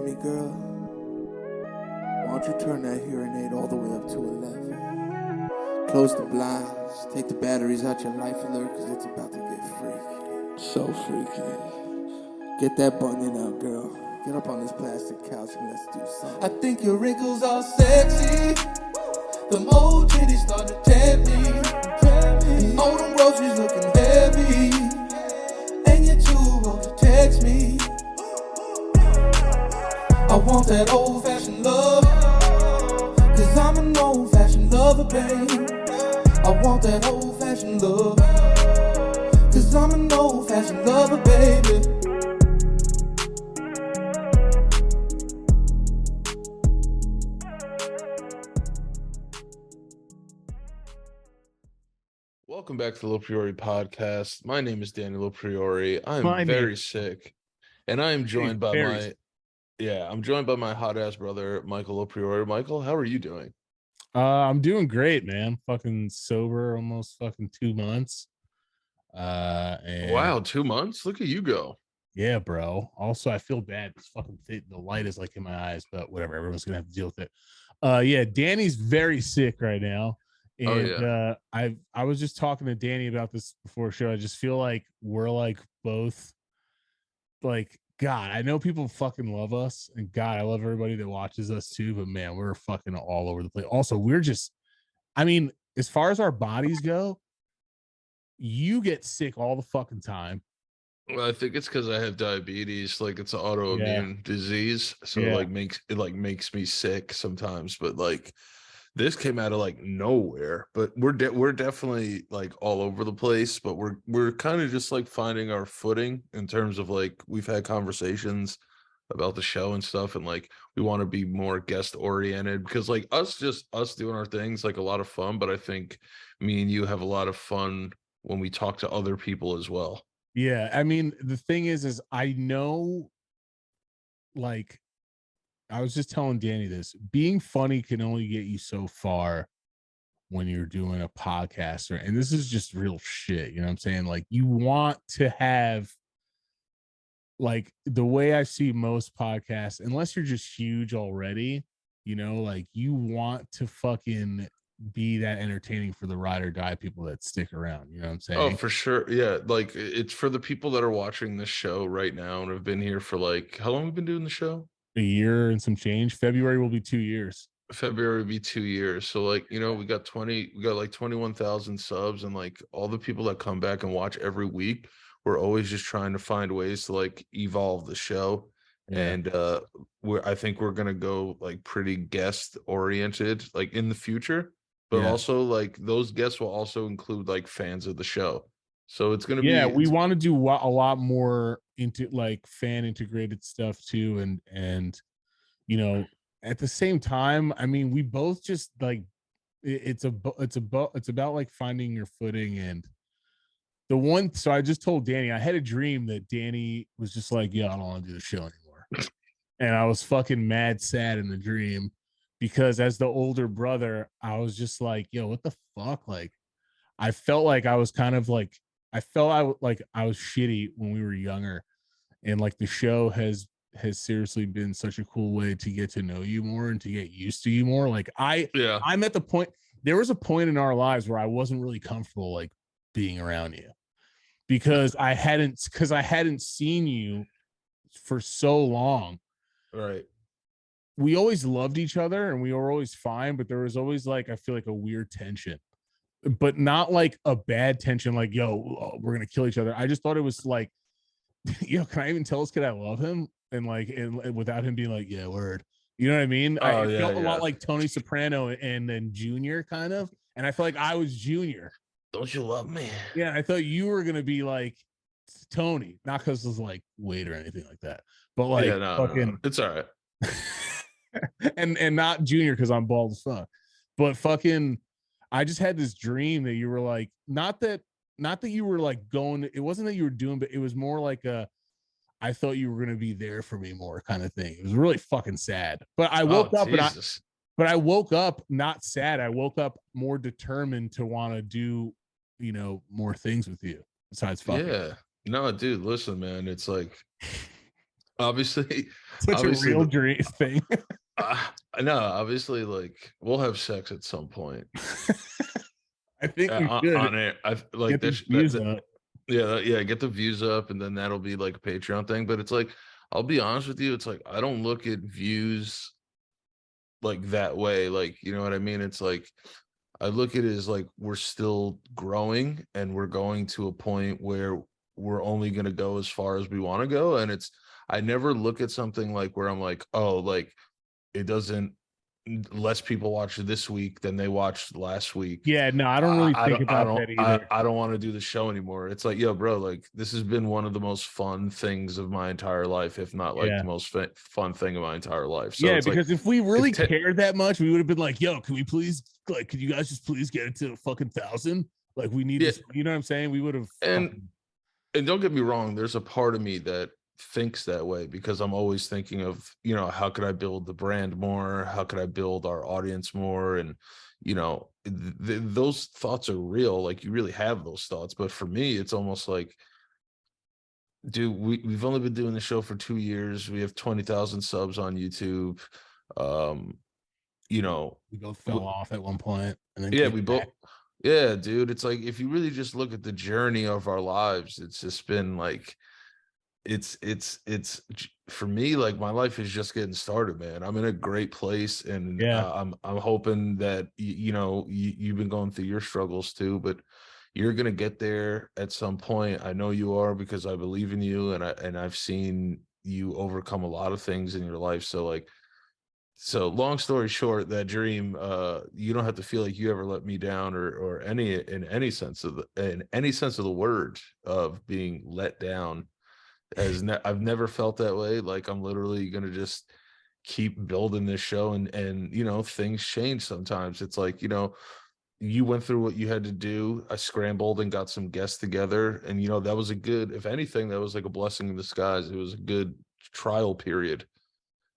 me, girl? Why don't you turn that hearing aid all the way up to 11? Close the blinds, take the batteries out your life alert, cause it's about to get freaky. So freaky. Get that bunion out, girl. Get up on this plastic couch and let's do something. I think your wrinkles are sexy. Them old titties start to tempt me. And all them groceries looking heavy. And you're too old to text me. I want that old-fashioned love, cause I'm an old-fashioned lover, babe. I want that old-fashioned love, cause I'm an old-fashioned lover, baby. Welcome back to the Lo Priori podcast. My name is Daniel Lo Priori. I'm very sick, and I am joined by I'm joined by my hot ass brother, Michael Lo Priori. Michael, how are you doing? I'm doing great, man. Fucking sober, almost fucking 2 months. Wow, 2 months? Look at you go. Yeah, bro. Also, I feel bad. This fucking the light is like in my eyes, but whatever. Everyone's gonna have to deal with it. Yeah, Danny's very sick right now. And I was just talking to Danny about this before the show. I just feel like we're like both like, God, I know people fucking love us, and God, I love everybody that watches us too, but man, we're fucking all over the place. Also, we're just, I mean, as far as our bodies go, you get sick all the fucking time. Well, I think it's because I have diabetes. Like, it's an autoimmune disease, so it makes me sick sometimes. But like, this came out of like nowhere. But we're definitely like all over the place. But we're kind of just like finding our footing in terms of like, we've had conversations about the show and stuff, and like we want to be more guest oriented, because like us doing our things, like a lot of fun. But I think me and you have a lot of fun when we talk to other people as well. Yeah, I mean, the thing is I know, like, I was just telling Danny this, being funny can only get you so far when you're doing a podcast, and this is just real shit, you know what I'm saying? Like, you want to have, like, the way I see most podcasts, unless you're just huge already, you know, like, you want to fucking be that entertaining for the ride or die people that stick around, you know what I'm saying? Oh, for sure. Yeah, like, it's for the people that are watching this show right now and have been here for like, how long have we been doing the show? A year and some change. February will be 2 years. February will be 2 years. So like, you know, we got like 21,000 subs, and like all the people that come back and watch every week, we're always just trying to find ways to like evolve the show. Yeah. And I think we're gonna go like pretty guest oriented like in the future, but also like those guests will also include like fans of the show. So it's gonna be, we want to do a lot more into like fan integrated stuff too, and you know, at the same time, I mean, we both just like, it's about like finding your footing. And so I just told Danny, I had a dream that Danny was just like, yeah, I don't want to do the show anymore. And I was fucking mad sad in the dream, because as the older brother, I was just like, yo, what the fuck? Like, I felt like I was kind of like, I was shitty when we were younger. And like, the show has seriously been such a cool way to get to know you more and to get used to you more. Like, I'm at the point, there was a point in our lives where I wasn't really comfortable like being around you, because I hadn't seen you for so long. right. We always loved each other and we were always fine, but there was always like, I feel like a weird tension, but not like a bad tension, like, yo, we're gonna kill each other. I just thought it was like, yo, can I even tell this kid I love him? And like, and without him being like, yeah, word. You know what I mean? I felt a lot like Tony Soprano and then Junior, kind of. And I felt like I was Junior. Don't you love me? Yeah, I thought you were gonna be like Tony, not because it was like weight or anything like that, but like, no. It's all right. and not Junior because I'm bald as fuck. But fucking, I just had this dream that you were like, not that you were like going, it wasn't that you were doing, but it was more like I thought you were going to be there for me more kind of thing. It was really fucking sad. But I woke up, but I woke up not sad. I woke up more determined to want to do, you know, more things with you besides fucking. Yeah. No, dude, listen, man. It's like, obviously, Such a real dream thing. No, obviously, like we'll have sex at some point. I think we should on it. I like get these views up. Yeah, get the views up, and then that'll be like a Patreon thing. But it's like, I'll be honest with you, it's like I don't look at views like that way. Like, you know what I mean? It's like I look at it as like we're still growing, and we're going to a point where we're only going to go as far as we want to go. And I never look at something like where I'm like, oh, like it doesn't, less people watch this week than they watched last week. Yeah, no, I don't really think about that either. I don't want to do the show anymore. It's like, yo, bro, like this has been one of the most fun things of my entire life, if not like the most fun thing of my entire life. So yeah, because like, if we really cared that much, we would have been like, yo, can we please, like, could you guys just please get it to fucking 1,000? Like, we need this, you know what I'm saying? We would have. And don't get me wrong, there's a part of me that thinks that way, because I'm always thinking of, you know, how could I build the brand more? How could I build our audience more? And, you know, those thoughts are real. Like, you really have those thoughts. But for me, it's almost like, dude, we've only been doing the show for 2 years. We have 20,000 subs on YouTube. You know, we both fell off at one point, and then yeah, dude. It's like, if you really just look at the journey of our lives, it's just been like, it's for me, like my life is just getting started, man. I'm in a great place, and I'm hoping that you know, you've been going through your struggles too, but you're gonna get there at some point. I know you are, because I believe in you, and I've seen you overcome a lot of things in your life. So like, so long story short, that dream, you don't have to feel like you ever let me down, or in any sense of the word of being let down. I've never felt that way. Like, I'm literally gonna just keep building this show, and you know, things change sometimes. It's like, you know, you went through what you had to do. I scrambled and got some guests together, and you know, that was a good, if anything, that was like a blessing in disguise. It was a good trial period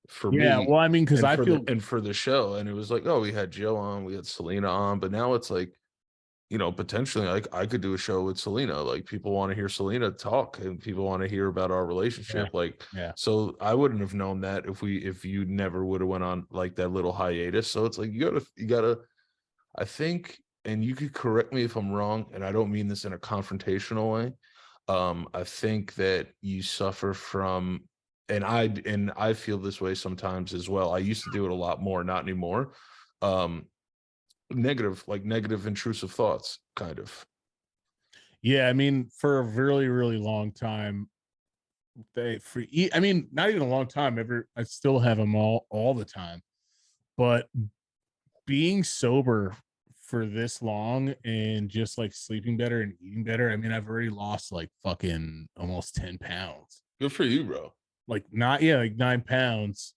for me. Yeah, well, I mean, because I feel for the show, and it was like, oh, we had Joe on, we had Selena on, but now it's like, you know, potentially I could do a show with Selena. Like, people want to hear Selena talk, and people want to hear about our relationship. So I wouldn't have known that if you never would have went on like that little hiatus. So it's like, you gotta, I think, and you could correct me if I'm wrong, and I don't mean this in a confrontational way. I think that you suffer from, and I feel this way sometimes as well. I used to do it a lot more, not anymore. Negative intrusive thoughts, kind of. Yeah, I mean, for a really, really long time, I mean, not even a long time, I still have them all the time. But being sober for this long, and just like sleeping better and eating better, I mean, I've already lost like fucking almost 10 pounds. Good for you, bro. Like, like 9 pounds.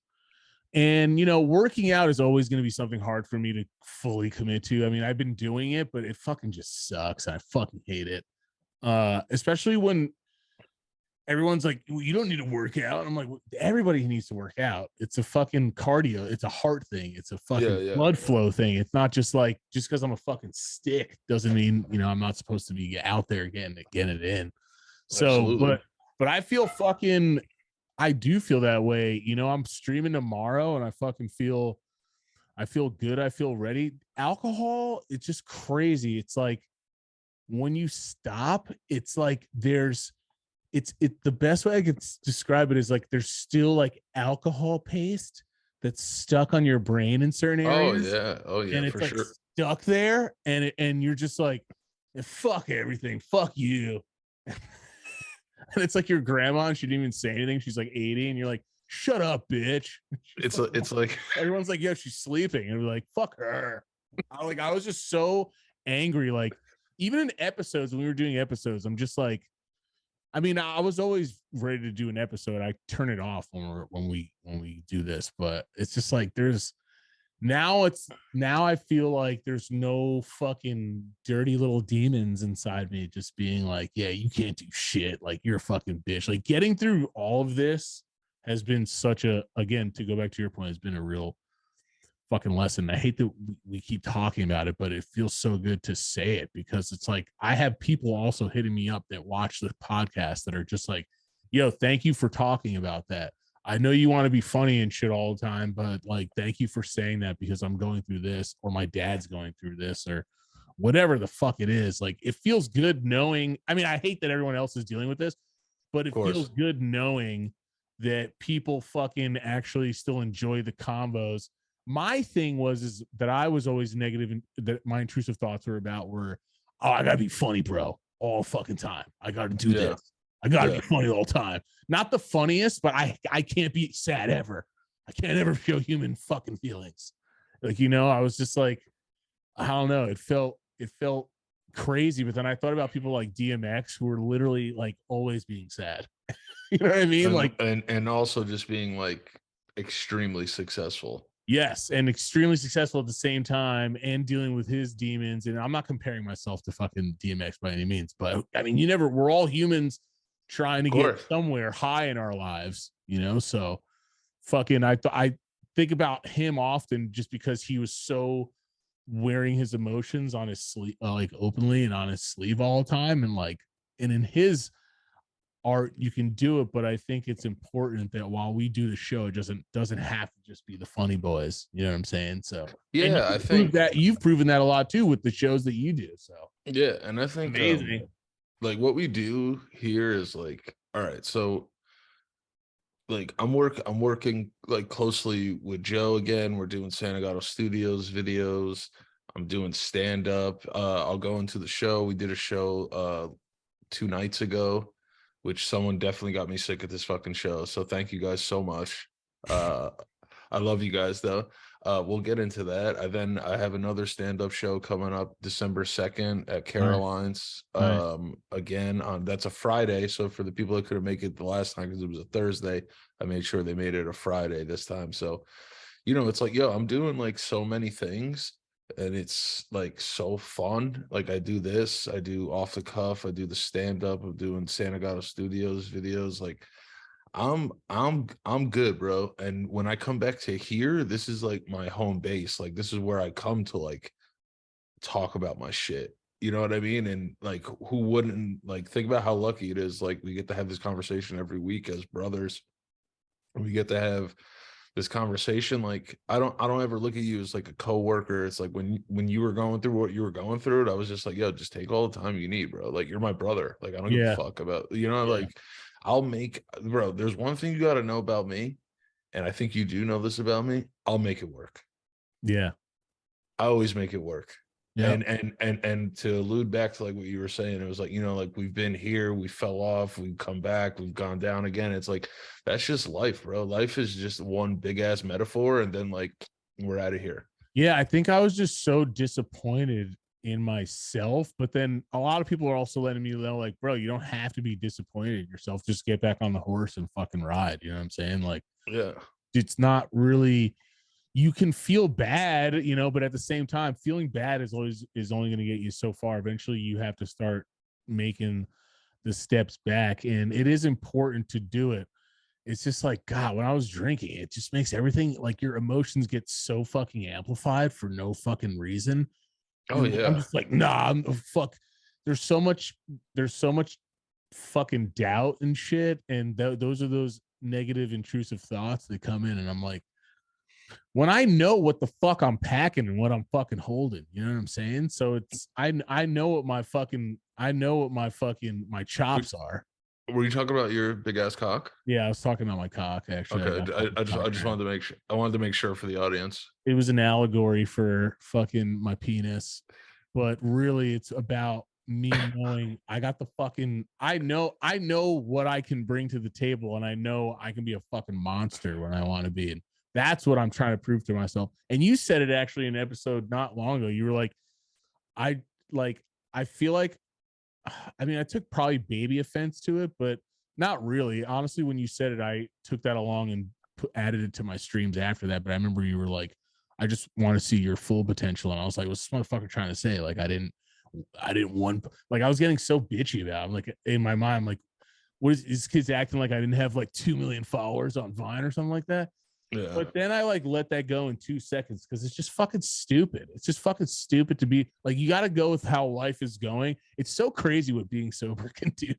And, you know, working out is always going to be something hard for me to fully commit to. I mean, I've been doing it, but it fucking just sucks. I fucking hate it. Especially when everyone's like, well, you don't need to work out. I'm like, well, everybody needs to work out. It's a fucking cardio. It's a heart thing. It's a fucking blood flow thing. It's not just like, just because I'm a fucking stick doesn't mean, you know, I'm not supposed to be out there getting it in. So, absolutely. But I feel fucking, I do feel that way. You know, I'm streaming tomorrow, and I fucking feel good. I feel ready. Alcohol, it's just crazy. It's like, when you stop, it's like the best way I could describe it is like, there's still like alcohol paste that's stuck on your brain in certain areas. Oh yeah, and it's like stuck there, and you're just like, fuck everything, fuck you. And it's like your grandma, and she didn't even say anything. She's like 80, and you're like, shut up, bitch. It's like everyone's like, yeah, she's sleeping, and we're like, fuck her. I was just so angry. Like, even in episodes, when we were doing episodes, I'm just like, I mean, I was always ready to do an episode. I turn it off when we do this, but it's just like, now I feel like there's no fucking dirty little demons inside me just being like, yeah, you can't do shit, like, you're a fucking bitch. Like, getting through all of this has been such a, again, to go back to your point, has been a real fucking lesson. I hate that we keep talking about it, but it feels so good to say it, because it's like, I have people also hitting me up that watch the podcast that are just like, yo, thank you for talking about that. I know you want to be funny and shit all the time, but like, thank you for saying that because I'm going through this, or my dad's going through this, or whatever the fuck it is. Like, it feels good knowing. I mean, I hate that everyone else is dealing with this, but it feels good knowing that people fucking actually still enjoy the combos. My thing is that I was always negative, and that my intrusive thoughts were, oh, I gotta be funny, bro, all fucking time. I gotta do this. I gotta be funny all the time. Not the funniest, but I can't be sad ever. I can't ever feel human fucking feelings. Like, you know, I was just like, I don't know. It felt crazy. But then I thought about people like DMX who were literally like always being sad. You know what I mean? And also just being like extremely successful. Yes, and extremely successful at the same time, and dealing with his demons. And I'm not comparing myself to fucking DMX by any means, but I mean, we're all humans trying to get somewhere high in our lives, you know? So fucking, I think about him often just because he was so wearing his emotions on his sleeve, like openly and on his sleeve all the time. And like, and in his art, you can do it, but I think it's important that while we do the show, it doesn't have to just be the funny boys. You know what I'm saying? So yeah, I think that you've proven that a lot too with the shows that you do. So yeah, and I think amazing. Like what we do here is like, all right, so like I'm working like closely with Joe again. We're doing Santa Gato Studios videos. I'm doing stand-up. I'll go into the show. We did a show 2 nights ago, which someone definitely got me sick at this fucking show. So thank you guys so much. I love you guys though. We'll get into that. I have another stand-up show coming up December 2nd at Caroline's. Again, that's a Friday. So for the people that couldn't make it the last time because it was a Thursday, I made sure they made it a Friday this time. So, you know, it's like, yo, I'm doing like so many things and it's like so fun. Like I do this, I do off the cuff, I do the stand-up, I'm doing Santa Gato Studios videos. Like I'm good, bro. And when I come back to here, this is like my home base. Like this is where I come to like talk about my shit. You know what I mean? And like who wouldn't like think about how lucky it is? Like we get to have this conversation every week as brothers. We get to have this conversation. Like I don't ever look at you as like a coworker. It's like when you were going through what you were going through, I was just like, yo, just take all the time you need, bro. Like you're my brother. Like I don't give a fuck about, you know, like bro, there's one thing you got to know about me, and I think you do know this about me. I'll make it work. Yeah. I always make it work. Yeah. And to allude back to like what you were saying, it was like, you know, like we've been here, we fell off, we've come back, we've gone down again. It's like, that's just life, bro. Life is just one big ass metaphor. And then like, we're out of here. Yeah. I think I was just so disappointed in myself, but then a lot of people are also letting me know, like, bro, you don't have to be disappointed in yourself. Just get back on the horse and fucking ride. You know what I'm saying? Like, yeah, it's not really, you can feel bad, you know, but at the same time, feeling bad is only going to get you so far. Eventually you have to start making the steps back, and it is important to do it. It's just like, God, when I was drinking, it just makes everything like your emotions get so fucking amplified for no fucking reason. Oh yeah. I'm just like, nah, fuck. There's so much fucking doubt and shit. And those are those negative, intrusive thoughts that come in. And I'm like, when I know what the fuck I'm packing and what I'm fucking holding, you know what I'm saying? So it's, I know what my chops are. Were you talking about your big ass cock? Yeah, I was talking about my cock, actually. Okay, I just wanted to make sure. I wanted to make sure for the audience. It was an allegory for fucking my penis, but really, it's about me knowing I got the fucking. I know what I can bring to the table, and I know I can be a fucking monster when I want to be. And that's what I'm trying to prove to myself. And you said it actually in an episode not long ago. You were like, I feel like. I mean, I took probably baby offense to it, but not really. Honestly, when you said it, I took that along and added it to my streams after that. But I remember you were like, I just want to see your full potential. And I was like, what's this motherfucker trying to say? Like, I didn't want, like, I was getting so bitchy about it. I'm like, in my mind, I'm like, what is this kid's acting like I didn't have like 2 million followers on Vine or something like that? Yeah. But then I like let that go in 2 seconds because it's just fucking stupid. It's just fucking stupid to be like, you got to go with how life is going. It's so crazy what being sober can do.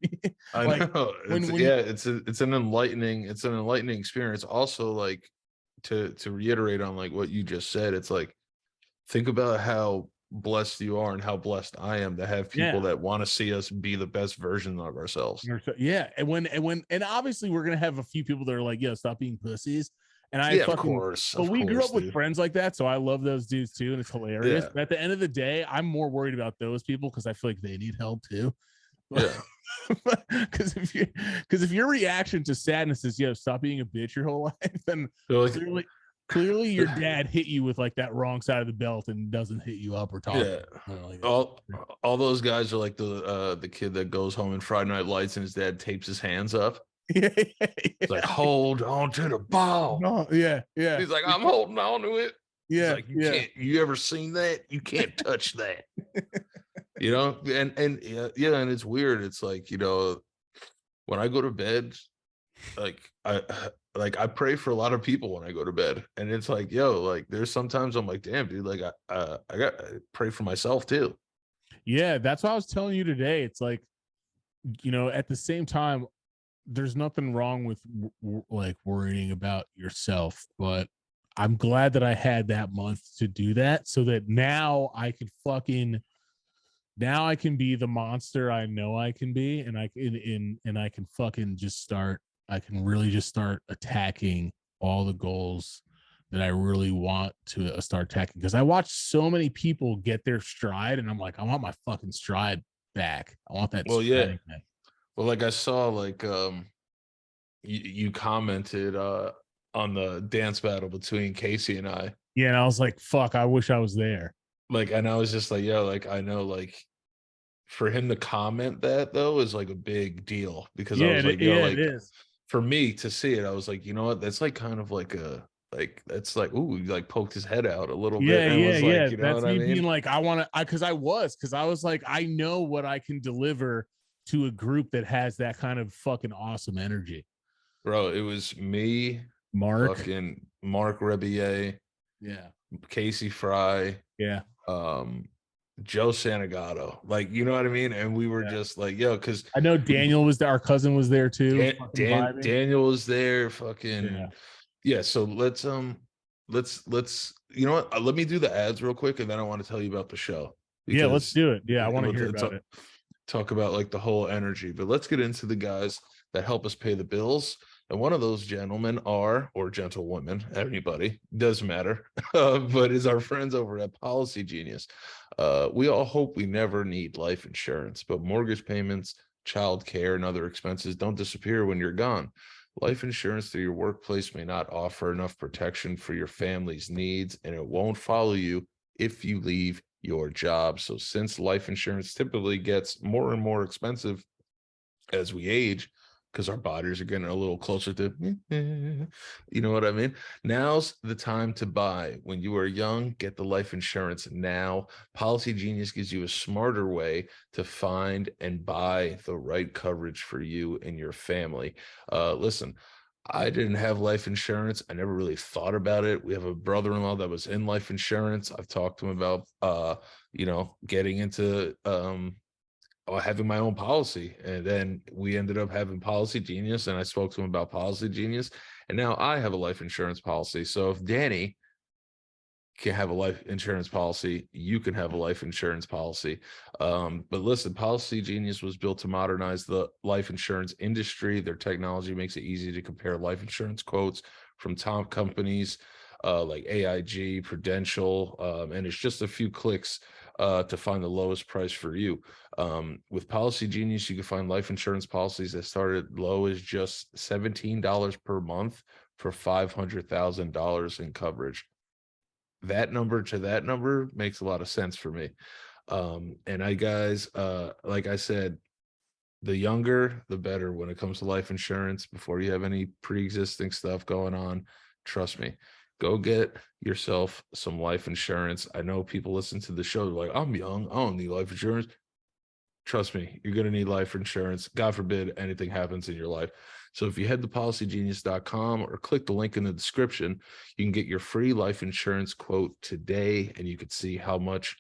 I like, know. It's an enlightening experience. Also, like to reiterate on like what you just said, it's like, think about how blessed you are and how blessed I am to have people that want to see us be the best version of ourselves. Yeah. And obviously we're going to have a few people that are like, yo, stop being pussies. And of course. But we grew up with dude. friends like that. So I love those dudes too. And it's hilarious. Yeah. But at the end of the day, I'm more worried about those people because I feel like they need help too. Yeah. Because if your reaction to sadness is, yo, stop being a bitch your whole life, then like, clearly your dad hit you with like that wrong side of the belt and doesn't hit you up or talk. Yeah. Like all those guys are like the kid that goes home in Friday Night Lights and his dad tapes his hands up. It's like, hold on to the ball. No, yeah. He's like, I'm holding on to it. Yeah. He's like, can't. You ever seen that? You can't touch that. You know, and and it's weird. It's like, when I go to bed, like I pray for a lot of people when I go to bed, and it's like, like there's sometimes I'm like, damn, dude, like I got to pray for myself too. Yeah, that's what I was telling you today. It's like, at the same time, there's nothing wrong with like worrying about yourself, but I'm glad that I had that month to do that so that now I can be the monster I know I can be, and I can fucking I can really just start attacking all the goals that I really want to start attacking. Because I watch so many people get their stride, and I'm like, I want my fucking stride back. I want that. Well, yeah. Back. Well, like I saw, like you commented on the dance battle between Casey and I. Yeah, and I was like, fuck, I wish I was there. Like, and I was just like, like I know, like for him to comment that though is like a big deal because I was like, like it is. For me to see it, I was like, you know what? That's like kind of like that's like, ooh, he like poked his head out a little bit. And was like, you know that's what me I mean? Being like, I was like, I know what I can deliver to a group that has that kind of fucking awesome energy. Bro, it was me, Mark Rebier, Casey Fry, Joe Santagato, like, you know what I mean? And we were just like, because I know Daniel was there, our cousin was there too. Daniel was there, fucking so let's you know what, let me do the ads real quick and then I want to tell you about the show. Let's do it. I want to hear about it. Talk about like the whole energy, but let's get into the guys that help us pay the bills. And one of those gentlemen or gentlewomen, anybody, doesn't matter, but is our friends over at Policy Genius. We all hope we never need life insurance, but mortgage payments, child care, and other expenses don't disappear when you're gone. Life insurance through your workplace may not offer enough protection for your family's needs, and it won't follow you if you leave your job. So since life insurance typically gets more and more expensive as we age, because our bodies are getting a little closer to, you know what I mean? Now's the time to buy. When you are young, get the life insurance now. Policy Genius gives you a smarter way to find and buy the right coverage for you and your family. Listen, I didn't have life insurance. I never really thought about it. We have a brother-in-law that was in life insurance. I've talked to him about, getting into, having my own policy, and then we ended up having Policy Genius, and I spoke to him about Policy Genius, and now I have a life insurance policy. So if Danny can have a life insurance policy, you can have a life insurance policy. But listen, Policy Genius was built to modernize the life insurance industry. Their technology makes it easy to compare life insurance quotes from top companies like AIG, Prudential, and it's just a few clicks to find the lowest price for you. With Policy Genius, you can find life insurance policies that start at low as just $17 per month for $500,000 in coverage. That number to that number makes a lot of sense for me. And like I said, the younger, the better when it comes to life insurance. Before you have any pre-existing stuff going on, trust me, go get yourself some life insurance. I know people listen to the show, they're like, I'm young, I don't need life insurance. Trust me, you're going to need life insurance. God forbid anything happens in your life. So if you head to policygenius.com or click the link in the description, you can get your free life insurance quote today, and you can see how much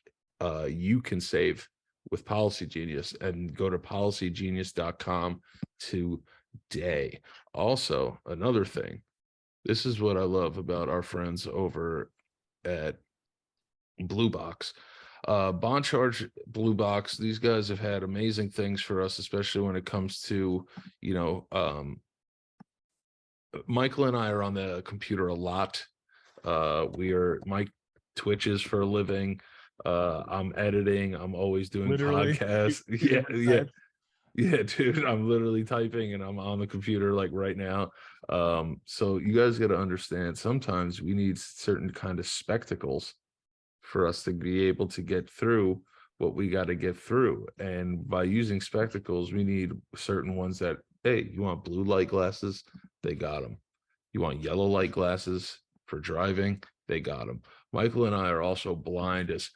you can save with Policy Genius. And go to policygenius.com today. Also, another thing, this is what I love about our friends over at Blue Box. BonCharge, Blue Box, these guys have had amazing things for us, especially when it comes to, Michael and I are on the computer a lot. Mike twitches for a living. I'm editing. I'm always doing podcasts. Yeah, dude. I'm literally typing and I'm on the computer like right now. So you guys got to understand, sometimes we need certain kind of spectacles for us to be able to get through what we got to get through. And by using spectacles, we need certain ones that, hey, you want blue light glasses? They got them. You want yellow light glasses for driving? They got them. Michael and I are also blind as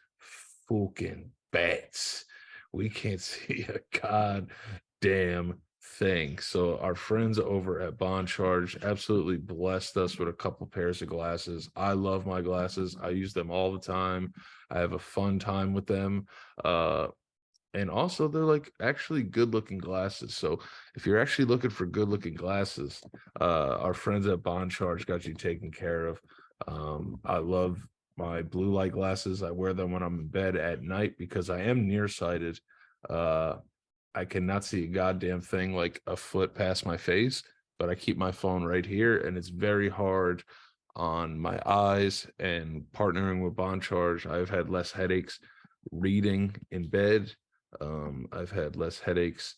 fucking bats. We can't see a goddamn thing. So our friends over at BonCharge absolutely blessed us with a couple pairs of glasses. I love my glasses. I use them all the time. I have a fun time with them. And also they're like actually good looking glasses. So if you're actually looking for good looking glasses, our friends at BonCharge got you taken care of. I love my blue light glasses. I wear them when I'm in bed at night because I am nearsighted. I cannot see a goddamn thing like a foot past my face, but I keep my phone right here, and it's very hard on my eyes. And partnering with BonCharge, I've had less headaches reading in bed. I've had less headaches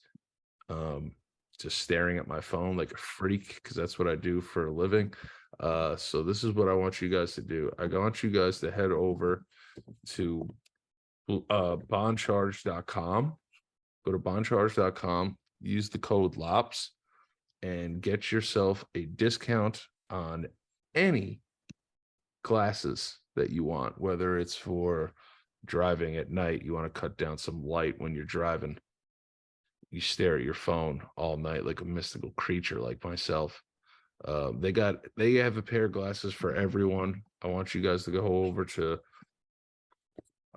just staring at my phone like a freak, because that's what I do for a living. So this is what I want you guys to do. I want you guys to head over to boncharge.com. Go to boncharge.com, use the code LOPS, and get yourself a discount on any glasses that you want, whether it's for driving at night, you want to cut down some light when you're driving, you stare at your phone all night like a mystical creature like myself. They have a pair of glasses for everyone. I want you guys to go over to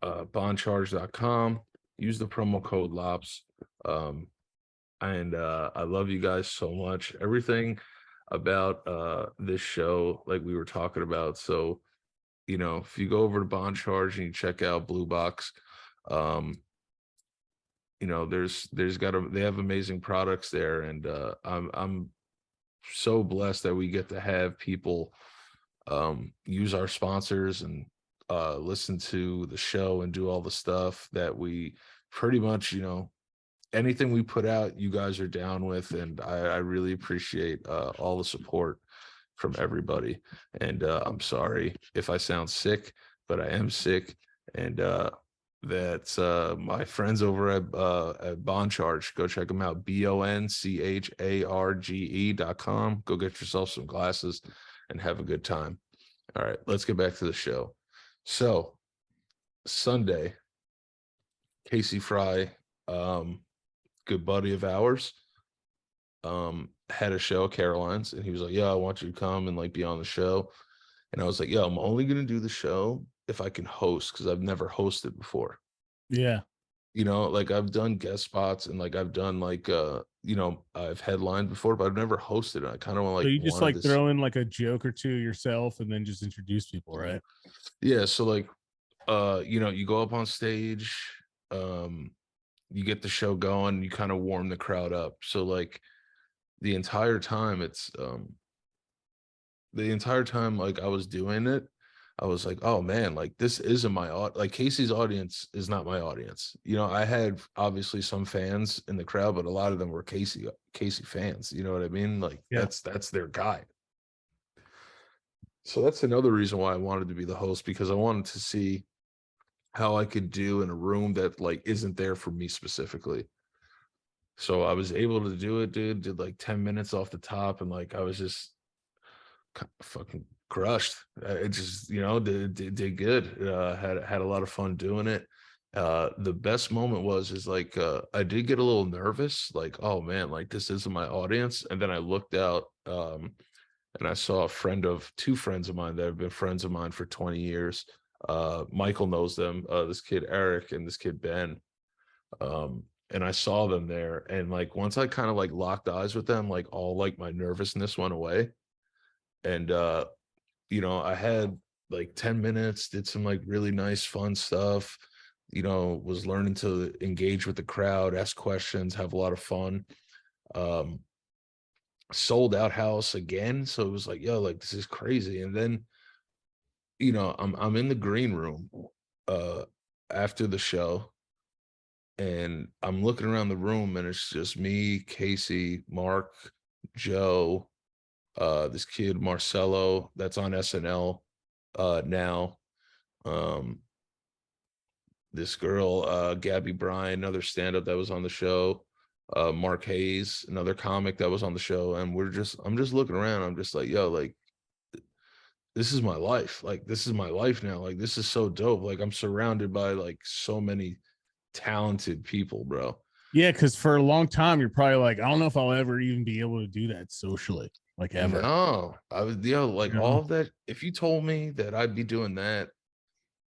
boncharge.com, use the promo code LOPS. And I love you guys so much. Everything about this show, like we were talking about. So, if you go over to BonCharge and you check out Blue Box, they have amazing products there, and I'm so blessed that we get to have people use our sponsors and listen to the show and do all the stuff that we pretty much, anything we put out, you guys are down with, and I really appreciate all the support from everybody. And I'm sorry if I sound sick, but I am sick, and that's my friends over at BonCharge. Go check them out, BonCharge.com. Go get yourself some glasses and have a good time. All right, let's get back to the show. So Sunday, Casey Fry, good buddy of ours, had a show at Caroline's, and he was like, yeah, I want you to come and like be on the show. And I was like, yeah, I'm only gonna do the show if I can host, because I've never hosted before. Yeah. Like I've done guest spots, and like I've done like I've headlined before, but I've never hosted. I kind of want so you just like throw in like a joke or two yourself and then just introduce people, right? Yeah. So like you go up on stage, you get the show going, you kind of warm the crowd up. So like the entire time like I was doing it, I was like, oh man, like this isn't like Casey's audience is not my audience. I had obviously some fans in the crowd, but a lot of them were Casey fans. You know what I mean? Like that's their guy. So that's another reason why I wanted to be the host, because I wanted to see how I could do in a room that like isn't there for me specifically. So I was able to do it, dude. Did like 10 minutes off the top, and like I was just fucking crushed. It just did good. Had a lot of fun doing it. The best moment is like I did get a little nervous, like, oh man, like this isn't my audience. And then I looked out and I saw two friends of mine that have been friends of mine for 20 years. Michael knows them, this kid Eric and this kid Ben. And I saw them there, and like once I kind of like locked eyes with them, like all like my nervousness went away. And I had like 10 minutes, did some like really nice fun stuff, was learning to engage with the crowd, ask questions, have a lot of fun. Sold out house again, so it was like, yo, like this is crazy. And then I'm in the green room after the show, and I'm looking around the room, and it's just me, Casey, Mark, Joe, this kid Marcelo that's on SNL now, this girl Gabby Bryan, another stand-up that was on the show, Mark Hayes, another comic that was on the show. And I'm just looking around, I'm just like, yo, like this is my life, like this is my life now, like this is so dope, like I'm surrounded by like so many talented people, bro. Yeah, because for a long time you're probably like, I don't know if I'll ever even be able to do that socially, like ever. No, I was like all of that. If you told me that I'd be doing that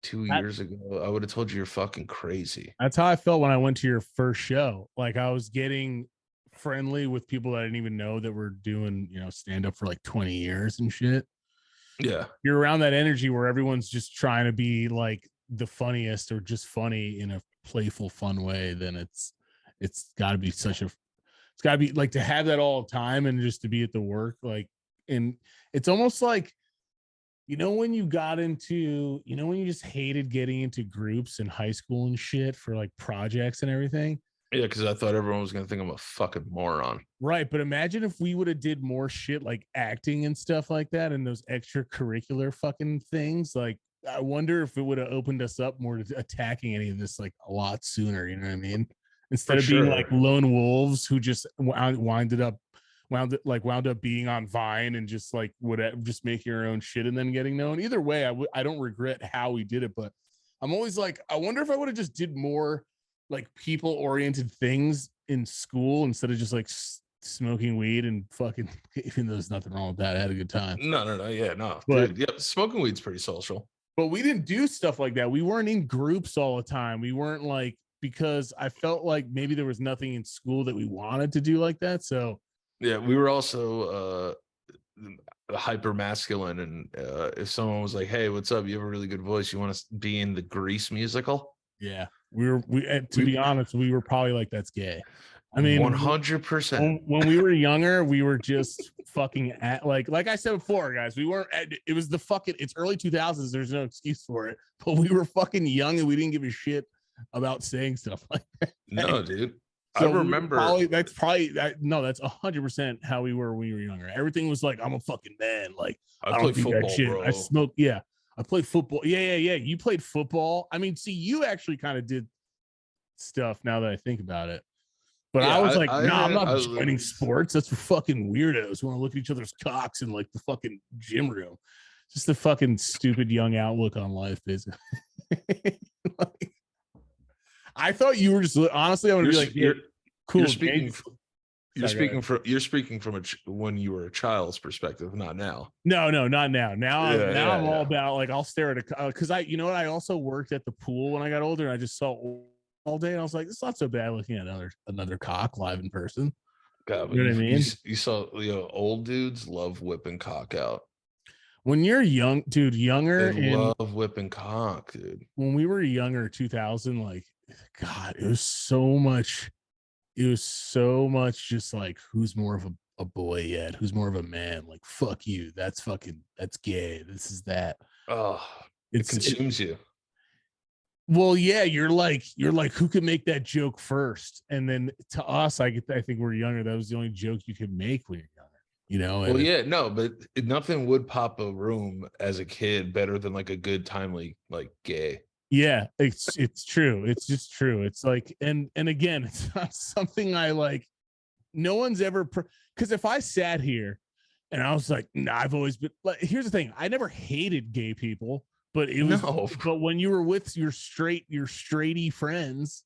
2 years ago, I would have told you you're fucking crazy. That's how I felt when I went to your first show. Like I was getting friendly with people that I didn't even know that were doing, stand up for like 20 years and shit. Yeah. You're around that energy where everyone's just trying to be like the funniest or just funny in a playful, fun way. Then it's got to be it's got to be like to have that all the time and just to be at the work. Like, and it's almost like, when you got into, when you just hated getting into groups in high school and shit for like projects and everything. Yeah, because I thought everyone was gonna think I'm a fucking moron. Right, but imagine if we would have did more shit like acting and stuff like that, and those extracurricular fucking things. Like, I wonder if it would have opened us up more to attacking any of this like a lot sooner. You know what I mean? Instead of being like lone wolves who just wound up being on Vine and just like would just make your own shit and then getting known. Either way, I don't regret how we did it, but I'm always like, I wonder if I would have just did more like people oriented things in school instead of just like smoking weed and fucking, even though there's nothing wrong with that. I had a good time. No. Yeah, no. But, dude, yeah, smoking weed's pretty social. But we didn't do stuff like that. We weren't in groups all the time. We weren't like, because I felt like maybe there was nothing in school that we wanted to do like that. So yeah, we were also hyper masculine. And if someone was like, hey, what's up? You have a really good voice. You want to be in the Grease musical? Yeah, to be honest, we were probably like, that's gay. I mean, 100%. When we were younger, we were just fucking like I said before, guys, we weren't, it was the fucking, it's early 2000s. There's no excuse for it, but we were fucking young and we didn't give a shit about saying stuff like that. No, dude. So I remember that's 100% how we were when we were younger. Everything was like, I'm a fucking man. Like, I played football, bro. I smoke. Yeah. I played football. Yeah. You played football. I mean, see, you actually kind of did stuff now that I think about it. But yeah, I was like, I'm not joining sports. That's for fucking weirdos who want to look at each other's cocks in like the fucking gym room. Just a fucking stupid young outlook on life, basically. Like, I thought you were just, honestly, I would be like, cool. You're speaking from when you were a child's perspective, not now. No, not now. Now I'm all about like, I'll stare at because I also worked at the pool when I got older. And I just saw all day, and I was like, it's not so bad looking at another cock live in person. God, you know what I mean? You saw, old dudes love whipping cock out. When you're young, dude, younger, they love whipping cock, dude. When we were younger, 2000, like, God, it was so much just like, who's more of a boy yet? Who's more of a man? Like, fuck you. That's gay. This is that. Oh, it consumes you. Well, yeah, you're like, who can make that joke first? And then to us, I think we're younger. That was the only joke you could make when you're younger, Well, yeah, no, but nothing would pop a room as a kid better than like a good timely like gay. Yeah, it's true. It's just true. It's like, and again, it's not something I like. No one's ever, because if I sat here and I was like, nah, I've always been like, here's the thing. I never hated gay people, But it was, but when you were with your straighty friends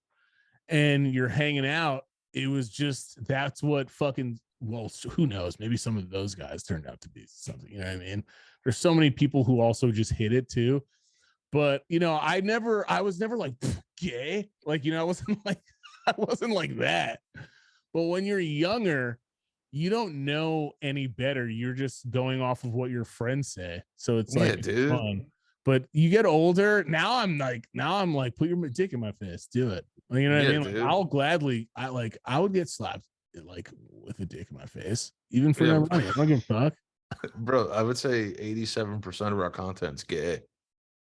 and you're hanging out, it was just, that's what fucking, well, who knows? Maybe some of those guys turned out to be something, you know what I mean? There's so many people who also just hit it too. But, you know, I was never like gay. Like, you know, I wasn't like that. But when you're younger, you don't know any better. You're just going off of what your friends say. So it's like, it's fun. But you get older. Now I'm like, put your dick in my face. Do it. You know what I mean? Like, I'll gladly, I would get slapped like with a dick in my face, even for no money. I don't give a fuck. Bro, I would say 87% of our content's gay.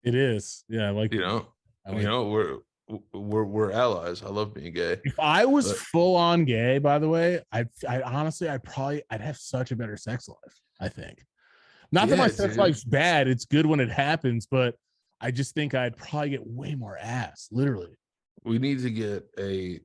It is. Yeah. Like, we're allies. I love being gay. If I was full on gay, by the way, I honestly, I'd have such a better sex life. I think. Not that my sex life's bad. It's good when it happens, but I just think I'd probably get way more ass, literally. We need to get a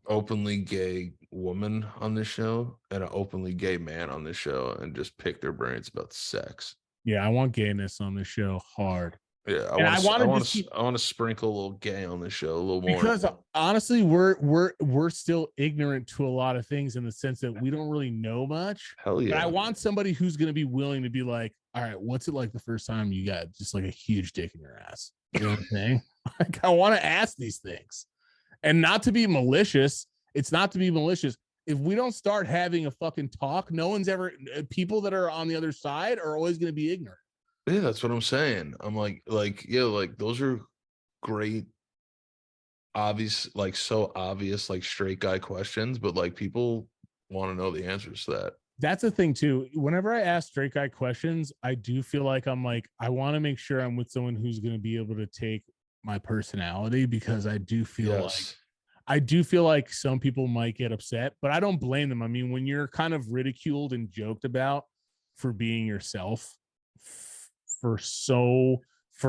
openly gay woman on this show and an openly gay man on this show and just pick their brains about sex. Yeah, I want gayness on this show hard. Yeah, I want to sprinkle a little gay on this show a little more. Because honestly, we're still ignorant to a lot of things in the sense that we don't really know much. Hell yeah. But I want somebody who's going to be willing to be like, all right, what's it like the first time you got just like a huge dick in your ass? You know what I'm saying? Like, I want to ask these things. And not to be malicious. It's not to be malicious. If we don't start having a fucking talk, people that are on the other side are always going to be ignorant. Yeah, that's what I'm saying. I'm like those are great, obvious, like so obvious, like straight guy questions, but like people want to know the answers to that. That's the thing too. Whenever I ask straight guy questions, I do feel like I'm like, I want to make sure I'm with someone who's going to be able to take my personality, because I do feel like some people might get upset, but I don't blame them. I mean, when you're kind of ridiculed and joked about for being yourself for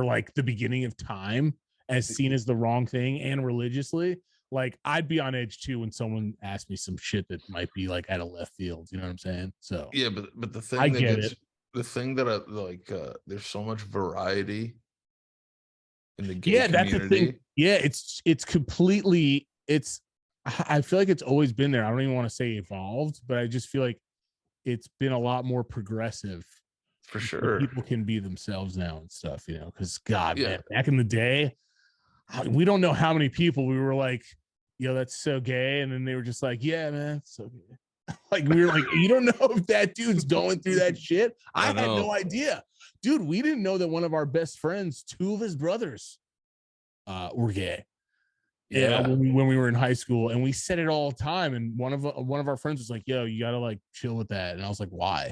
like the beginning of time, as seen as the wrong thing and religiously, like I'd be on edge too when someone asked me some shit that might be like out of left field. You know what I'm saying? So yeah, but the thing the thing that I like, there's so much variety in the gay community. That's the thing. Yeah, it's completely, I feel like it's always been there. I don't even want to say evolved, but I just feel like it's been a lot more progressive. For sure. People can be themselves now and stuff, you know, because man, back in the day, we don't know how many people we were like, yo, that's so gay. And then they were just like, yeah, man, it's so gay. Like, we were like, you don't know if that dude's going through that shit. I had no idea. Dude, we didn't know that one of our best friends, two of his brothers were gay. Yeah, when we were in high school, and we said it all the time. And one of our friends was like, yo, you gotta like chill with that. And I was like, why?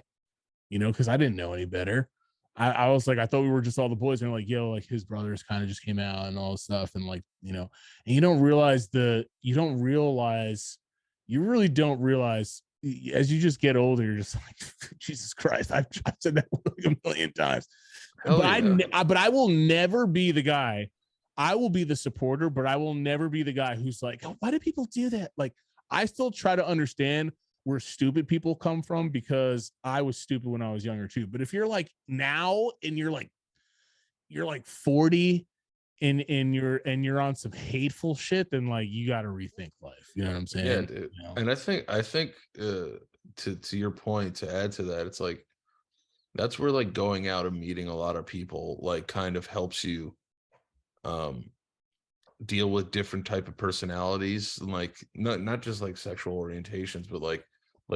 You know, because I didn't know any better. I was like, I thought we were just all the boys, and like, yo, like his brothers kind of just came out and all this stuff, and like, you know, and you really don't realize as you just get older, you're just like, Jesus Christ, I've said that like a million times. But I will never be the guy. I will be the supporter, but I will never be the guy who's like, oh, why do people do that? Like, I still try to understand where stupid people come from, because I was stupid when I was younger too. But if you're like now and you're like 40 and you're on some hateful shit, then like you got to rethink life. You know what I'm saying? Yeah, dude. You know? And I think to your point, to add to that, it's like that's where like going out and meeting a lot of people like kind of helps you deal with different type of personalities, and like not just like sexual orientations, but like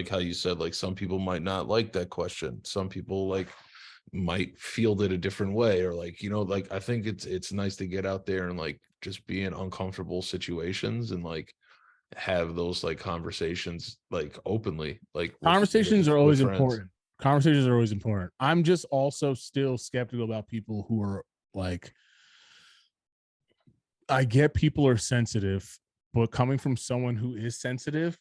how you said, like some people might not like that question, some people like might field it a different way, or like, you know, like I think it's nice to get out there and like just be in uncomfortable situations and like have those like conversations like openly. Like conversations are always important. Conversations are always important. I'm just also still skeptical about people who are like, I get people are sensitive, but coming from someone who is sensitive,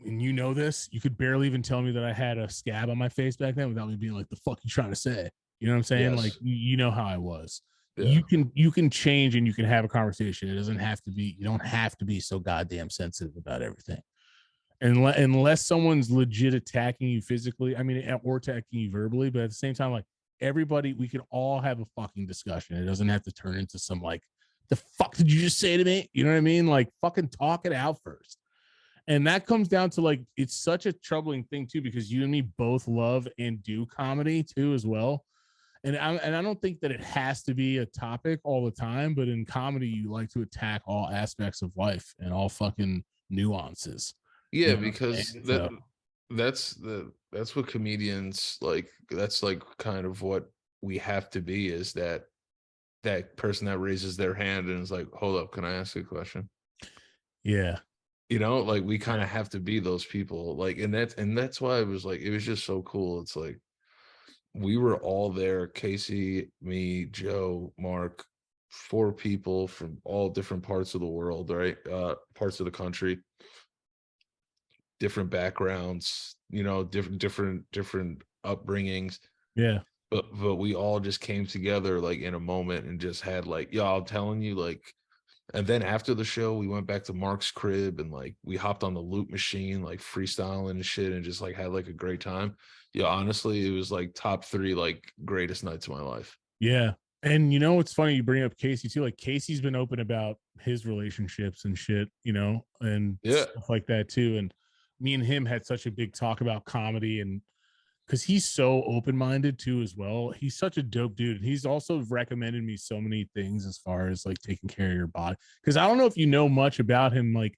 and you know this, you could barely even tell me that I had a scab on my face back then without me being like, the fuck you trying to say? You know what I'm saying? Yes. Like, you know how I was. Yeah. You can change and you can have a conversation. It doesn't have to be, you don't have to be so goddamn sensitive about everything. Unless someone's legit attacking you physically, I mean, or attacking you verbally, but at the same time, like, everybody, we can all have a fucking discussion. It doesn't have to turn into some like, the fuck did you just say to me? You know what I mean? Like, fucking talk it out first. And that comes down to like, it's such a troubling thing too, because you and me both love and do comedy too as well. And I don't think that it has to be a topic all the time, but in comedy, you like to attack all aspects of life and all fucking nuances. Yeah, you know? because that's what comedians like. That's like kind of what we have to be, is that person that raises their hand and is like, hold up, can I ask a question? Yeah. You know, like we kind of have to be those people. Like, and that's why it was like, it was just so cool. It's like, we were all there, Casey, me, Joe, Mark, 4 people from all different parts of the world, right? Parts of the country, different backgrounds, you know, different upbringings. Yeah. But we all just came together like in a moment and just had like, yo, I'm telling you, like, and then after the show, we went back to Mark's crib and like we hopped on the loop machine, like freestyling and shit, and just like had like a great time. Yeah, honestly, it was like top 3 like greatest nights of my life. Yeah. And you know, it's funny you bring up Casey too. Like Casey's been open about his relationships and shit, you know, and stuff like that too. And me and him had such a big talk about comedy, and because he's so open-minded too as well. He's such a dope dude. And he's also recommended me so many things as far as like taking care of your body. Because I don't know if you know much about him. Like,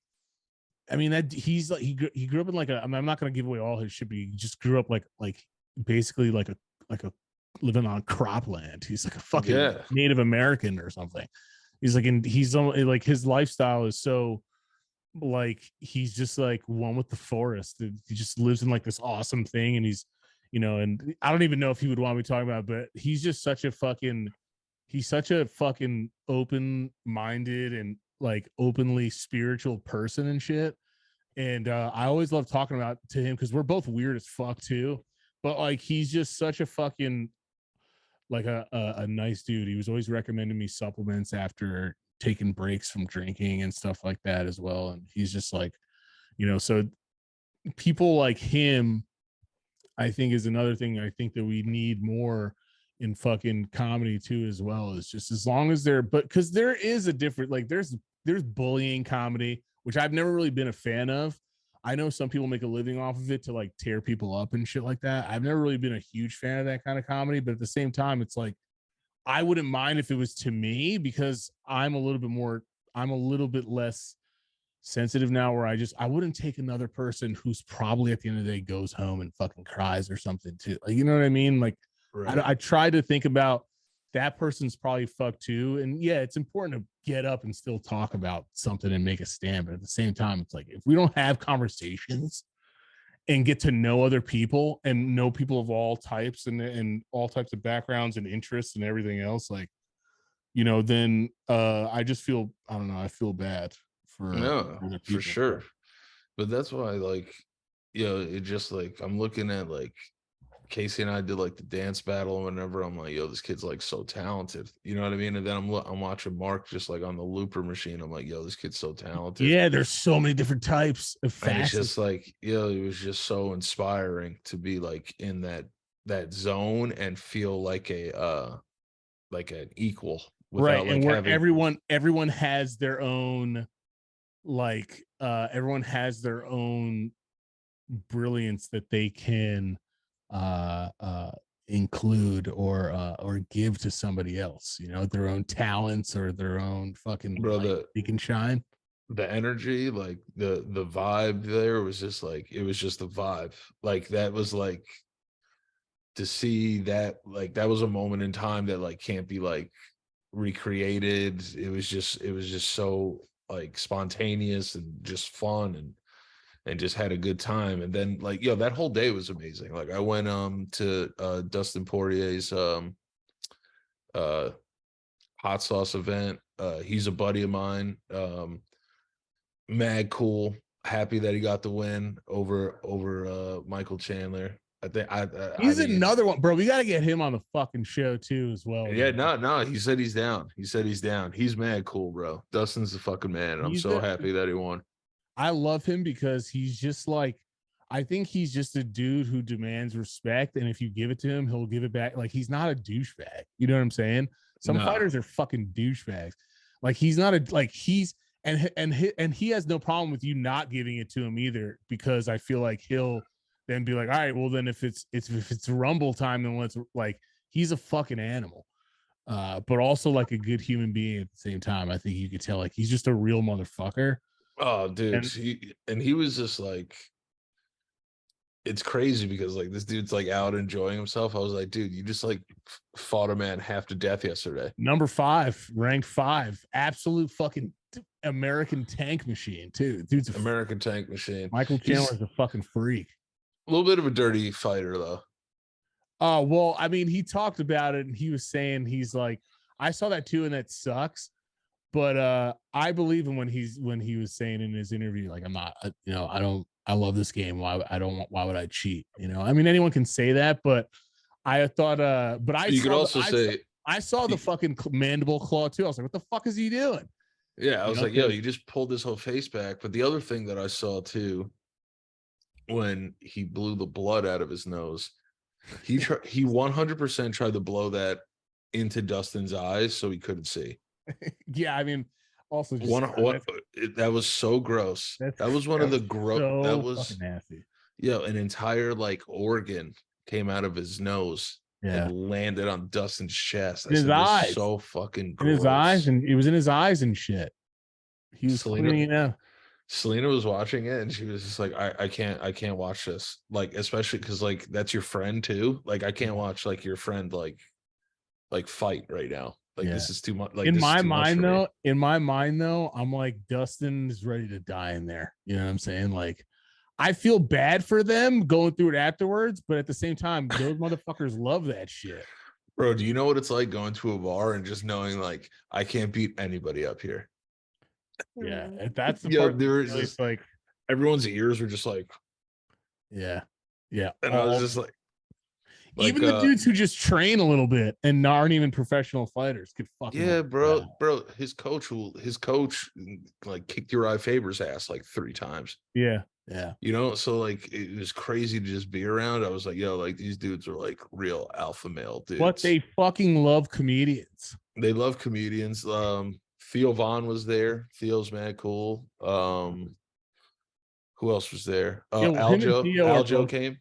I mean, that he's like, he grew up in like I'm not going to give away all his shit, but he just grew up like basically like a living on cropland. He's like a fucking Native American or something. He's like, and he's like, his lifestyle is so like, he's just like one with the forest. He just lives in like this awesome thing. And he's, you know, and I don't even know if he would want me talking about it, but he's just such a fucking open-minded and like openly spiritual person and shit. And I always love talking about to him because we're both weird as fuck too. But like, he's just such a fucking like a nice dude. He was always recommending me supplements after taking breaks from drinking and stuff like that as well. And he's just like, you know, so people like him, I think, is another thing I think that we need more in fucking comedy too as well. Is just as long as they're, but because there is a different, like there's bullying comedy, which I've never really been a fan of. I know some people make a living off of it to like tear people up and shit like that. I've never really been a huge fan of that kind of comedy, but at the same time, it's like, I wouldn't mind if it was to me, because I'm a little bit less sensitive now, where I wouldn't take another person who's probably at the end of the day goes home and fucking cries or something too. Like, you know what I mean? Like, right. I try to think about that person's probably fucked too. And yeah, it's important to get up and still talk about something and make a stand. But at the same time, it's like, if we don't have conversations and get to know other people and know people of all types and all types of backgrounds and interests and everything else, like, you know, then I just feel, I don't know, I feel bad for sure. But that's why, like, you know, it just like, I'm looking at like Casey and I did like the dance battle and whenever, I'm like, yo, this kid's like so talented, you know what I mean? And then I'm watching Mark just like on the looper machine. I'm like, yo, this kid's so talented. Yeah, there's so many different types of facets. And it's just like, yo, it was just so inspiring to be like in that zone and feel like an equal, right? Like, and where everyone has their own, like everyone has their own brilliance that they can include or give to somebody else, you know, their own talents or their own fucking they can shine. The energy, like the vibe there was just like, it was just the vibe. Like that was like, to see that, like that was a moment in time that like can't be like recreated. It was just so like spontaneous and just fun and just had a good time. And then like, yo, that whole day was amazing. Like I went to Dustin Poirier's hot sauce event. He's a buddy of mine. Mad cool. Happy that he got the win over Michael Chandler. I think he's another one, bro. We got to get him on the fucking show too as well. Yeah, no. He said he's down. He's mad cool, bro. Dustin's the fucking man. I'm so happy that he won. I love him because he's just like, I think he's just a dude who demands respect, and if you give it to him, he'll give it back. Like he's not a douchebag. You know what I'm saying? Some fighters are fucking douchebags. Like he's not and he has no problem with you not giving it to him either, because I feel like he'll then be like, all right, well then if it's rumble time, then let's like he's a fucking animal. But also like a good human being at the same time. I think you could tell like he's just a real motherfucker. Oh, dude. He was just like, it's crazy because like this dude's like out enjoying himself. I was like, dude, you just like fought a man half to death yesterday. Number 5, ranked 5, absolute fucking American tank machine too. Dude's American tank machine. Michael Chandler's a fucking freak. A little bit of a dirty fighter though. Oh, well, I mean, he talked about it and he was saying, he's like, I saw that too, and that sucks. But I believe him when he was saying in his interview, like, I'm not, I love this game. Why would I cheat? You know, I mean, anyone can say that, but I thought, I saw the fucking mandible claw too. I was like, what the fuck is he doing? Yeah, I was like, yo, you just pulled his whole face back. But the other thing that I saw too, when he blew the blood out of his nose, he 100% tried to blow that into Dustin's eyes so he couldn't see. Yeah, I mean, also just that was so gross. That was one of the gross. So that was fucking nasty. Yeah, an entire like organ came out of his nose and landed on Dustin's chest. His eyes, so fucking gross. In his eyes, and it was in his eyes and shit. He was cleaning it out. Selena was watching it and she was just like, I can't watch this. Like, especially because like that's your friend too. Like, I can't watch like your friend like fight right now. Like this is too much. Like in my mind though, I'm like, Dustin is ready to die in there. You know what I'm saying? Like, I feel bad for them going through it afterwards, but at the same time, those motherfuckers love that shit. Bro, do you know what it's like going to a bar and just knowing like I can't beat anybody up here? Yeah, that's the part. There is just like everyone's ears were just like, yeah, and I was just like even the dudes who just train a little bit and aren't even professional fighters could fucking bro. His coach like kicked Uriah Faber's ass like 3 times. Yeah. You know, so like it was crazy to just be around. I was like, yo, like these dudes are like real alpha male dudes. But they fucking love comedians. They love comedians. Theo Vaughn was there. Theo's mad cool. Who else was there? Aljo came.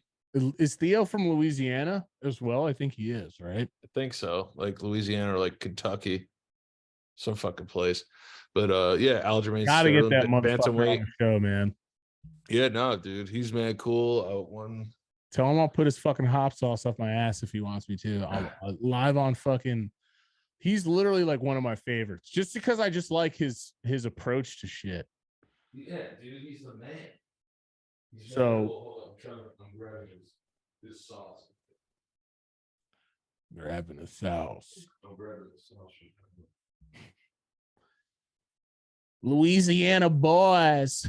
Is Theo from Louisiana as well? I think he is, right? I think so. Like Louisiana or like Kentucky, some fucking place. But Aljamain gotta get that motherfucker on the show, man. Yeah, no, dude, he's mad cool. Tell him I'll put his fucking hot sauce up my ass if he wants me to. I'll live on fucking. He's literally like one of my favorites, just because I just like his approach to shit. Yeah, dude, he's the man. I'm grabbing his sauce. Grabbing the sauce. I'm grabbing the sauce. Louisiana boys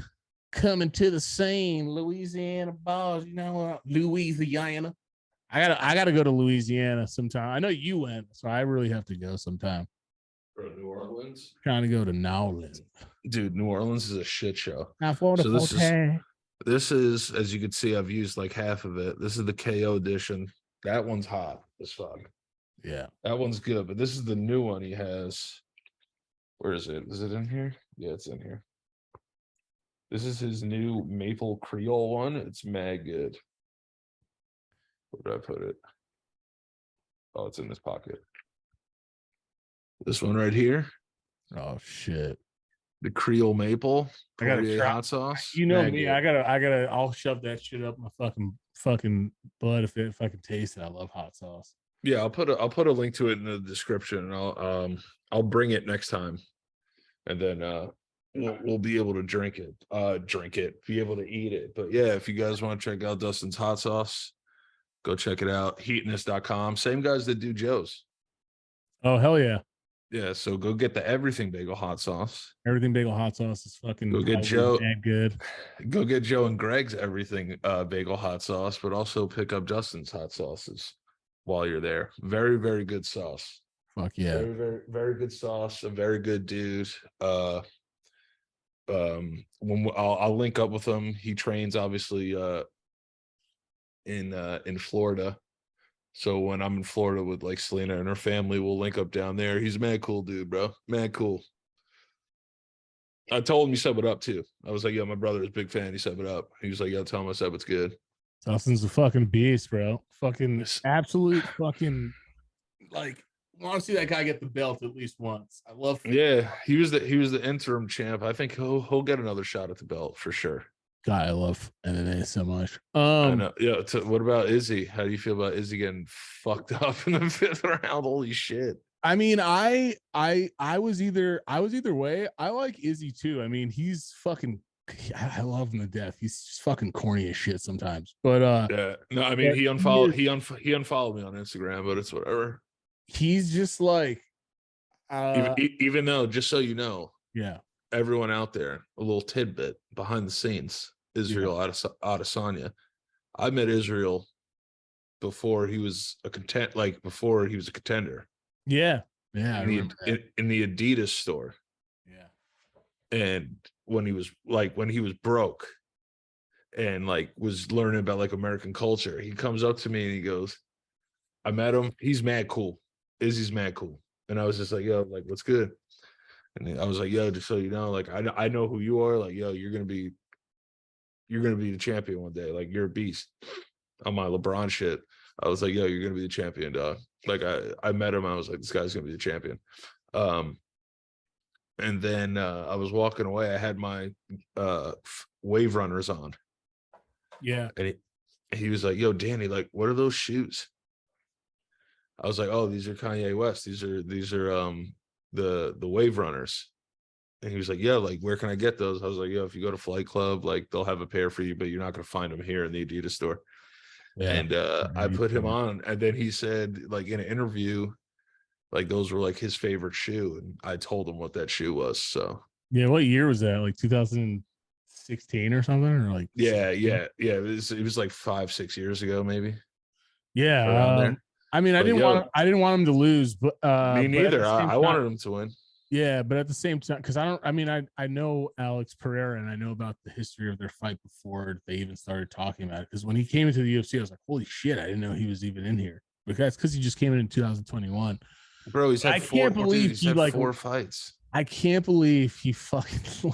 coming to the scene. Louisiana boys, you know what? Louisiana. I gotta go to Louisiana sometime. I know you went, so I really have to go sometime. Bro, New Orleans? Trying to go to New Orleans. Dude, New Orleans is a shit show. So this is, as you can see, I've used like half of it. This is the KO edition. That one's hot as fuck. Yeah. That one's good, but this is the new one he has. Where is it? Is it in here? Yeah, it's in here. This is his new Maple Creole one. It's mad good. Where did I put it? Oh, it's in this pocket. This one right here. Oh shit. The Creole Maple. I gotta try hot sauce. You know me. I gotta. I'll shove that shit up my fucking blood if I can taste it. I love hot sauce. Yeah, I'll put a link to it in the description, and I'll bring it next time, and then we'll be able to drink it, be able to eat it. But yeah, if you guys want to check out Dustin's hot sauce, go check it out. Heatiness.com. Same guys that do Joe's. Oh hell yeah. Yeah, so go get the Everything Bagel hot sauce. Everything Bagel hot sauce is fucking go get Joe. Good. Go get Joe and Greg's Everything Bagel hot sauce, but also pick up Justin's hot sauces while you're there. Very, very good sauce. Fuck yeah. Very, very, very good sauce. A very good dude. I'll link up with him. He trains obviously in Florida. So when I'm in Florida with like Selena and her family, we'll link up down there. He's a mad cool dude, bro. Mad cool. I told him he set it up too. I was like, "Yo, my brother is a big fan. He set it up." He was like, "Yo, tell him I said it's good." Dustin's a fucking beast, bro. Fucking absolute fucking like. I want to see that guy get the belt at least once. I love. Yeah, he was the interim champ. I think he'll get another shot at the belt for sure. God, I love MMA so much. I know. Yeah. What about Izzy? How do you feel about Izzy getting fucked up in the 5th round? Holy shit. I mean, I was either way. I like Izzy too. I mean, he's fucking. I love him to death. He's just fucking corny as shit sometimes. But yeah, no, I mean, he unfollowed me on Instagram, but it's whatever. He's just like, even though, just so you know, yeah, everyone out there, a little tidbit behind the scenes. Israel Adesanya. I met Israel before he was a contender. Yeah. In the Adidas store. Yeah. And when he was broke and like was learning about like American culture, he comes up to me and he goes, I met him. He's mad cool. Izzy's mad cool. And I was just like, yo, like, what's good? And I was like, yo, just so you know, like, I know who you are. Like, yo, you're gonna be the champion one day. Like, you're a beast. On my LeBron shit, I was like, yo, you're gonna be the champion, dog. Like, I met him. I was like, this guy's gonna be the champion. And then I was walking away. I had my Wave Runners on. Yeah. And he was like, yo, Danny, like, what are those shoes? I was like, oh, these are Kanye West. These are the Wave Runners. And he was like, yeah, like, where can I get those? I was like, yo, if you go to Flight Club, like, they'll have a pair for you, but you're not going to find them here in the Adidas store. Yeah. And I put him on. And then he said, like, in an interview, like, those were like his favorite shoe. And I told him what that shoe was. So yeah, what year was that? Like 2016 or something? Or like 16? Yeah. It was like 5-6 years ago, maybe. Yeah. Around there. I mean, I didn't want him to lose, but me neither. I wanted him to win. Yeah, but at the same time, because I know Alex Pereira and I know about the history of their fight before they even started talking about it. Because when he came into the UFC, I was like, holy shit, I didn't know he was even in here. Because he just came in 2021. Bro, he's had four fights. I can't believe he fucking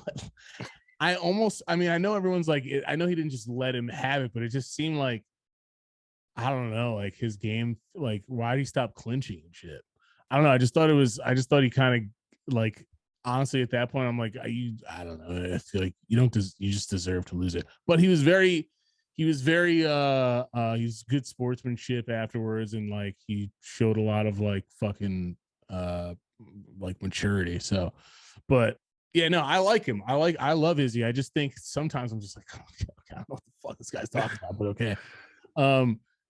I know everyone's like, I know he didn't just let him have it, but it just seemed like, I don't know, like his game, like why did he stop clinching and shit? I don't know. I just thought he kind of like, honestly, at that point, I'm like, I don't know. I feel like you just deserve to lose it. But he was good sportsmanship afterwards, and like he showed a lot of like fucking like maturity. So, but yeah, no, I like him. I love Izzy. I just think sometimes I'm just like, oh, okay, I don't know what the fuck this guy's talking about, but okay.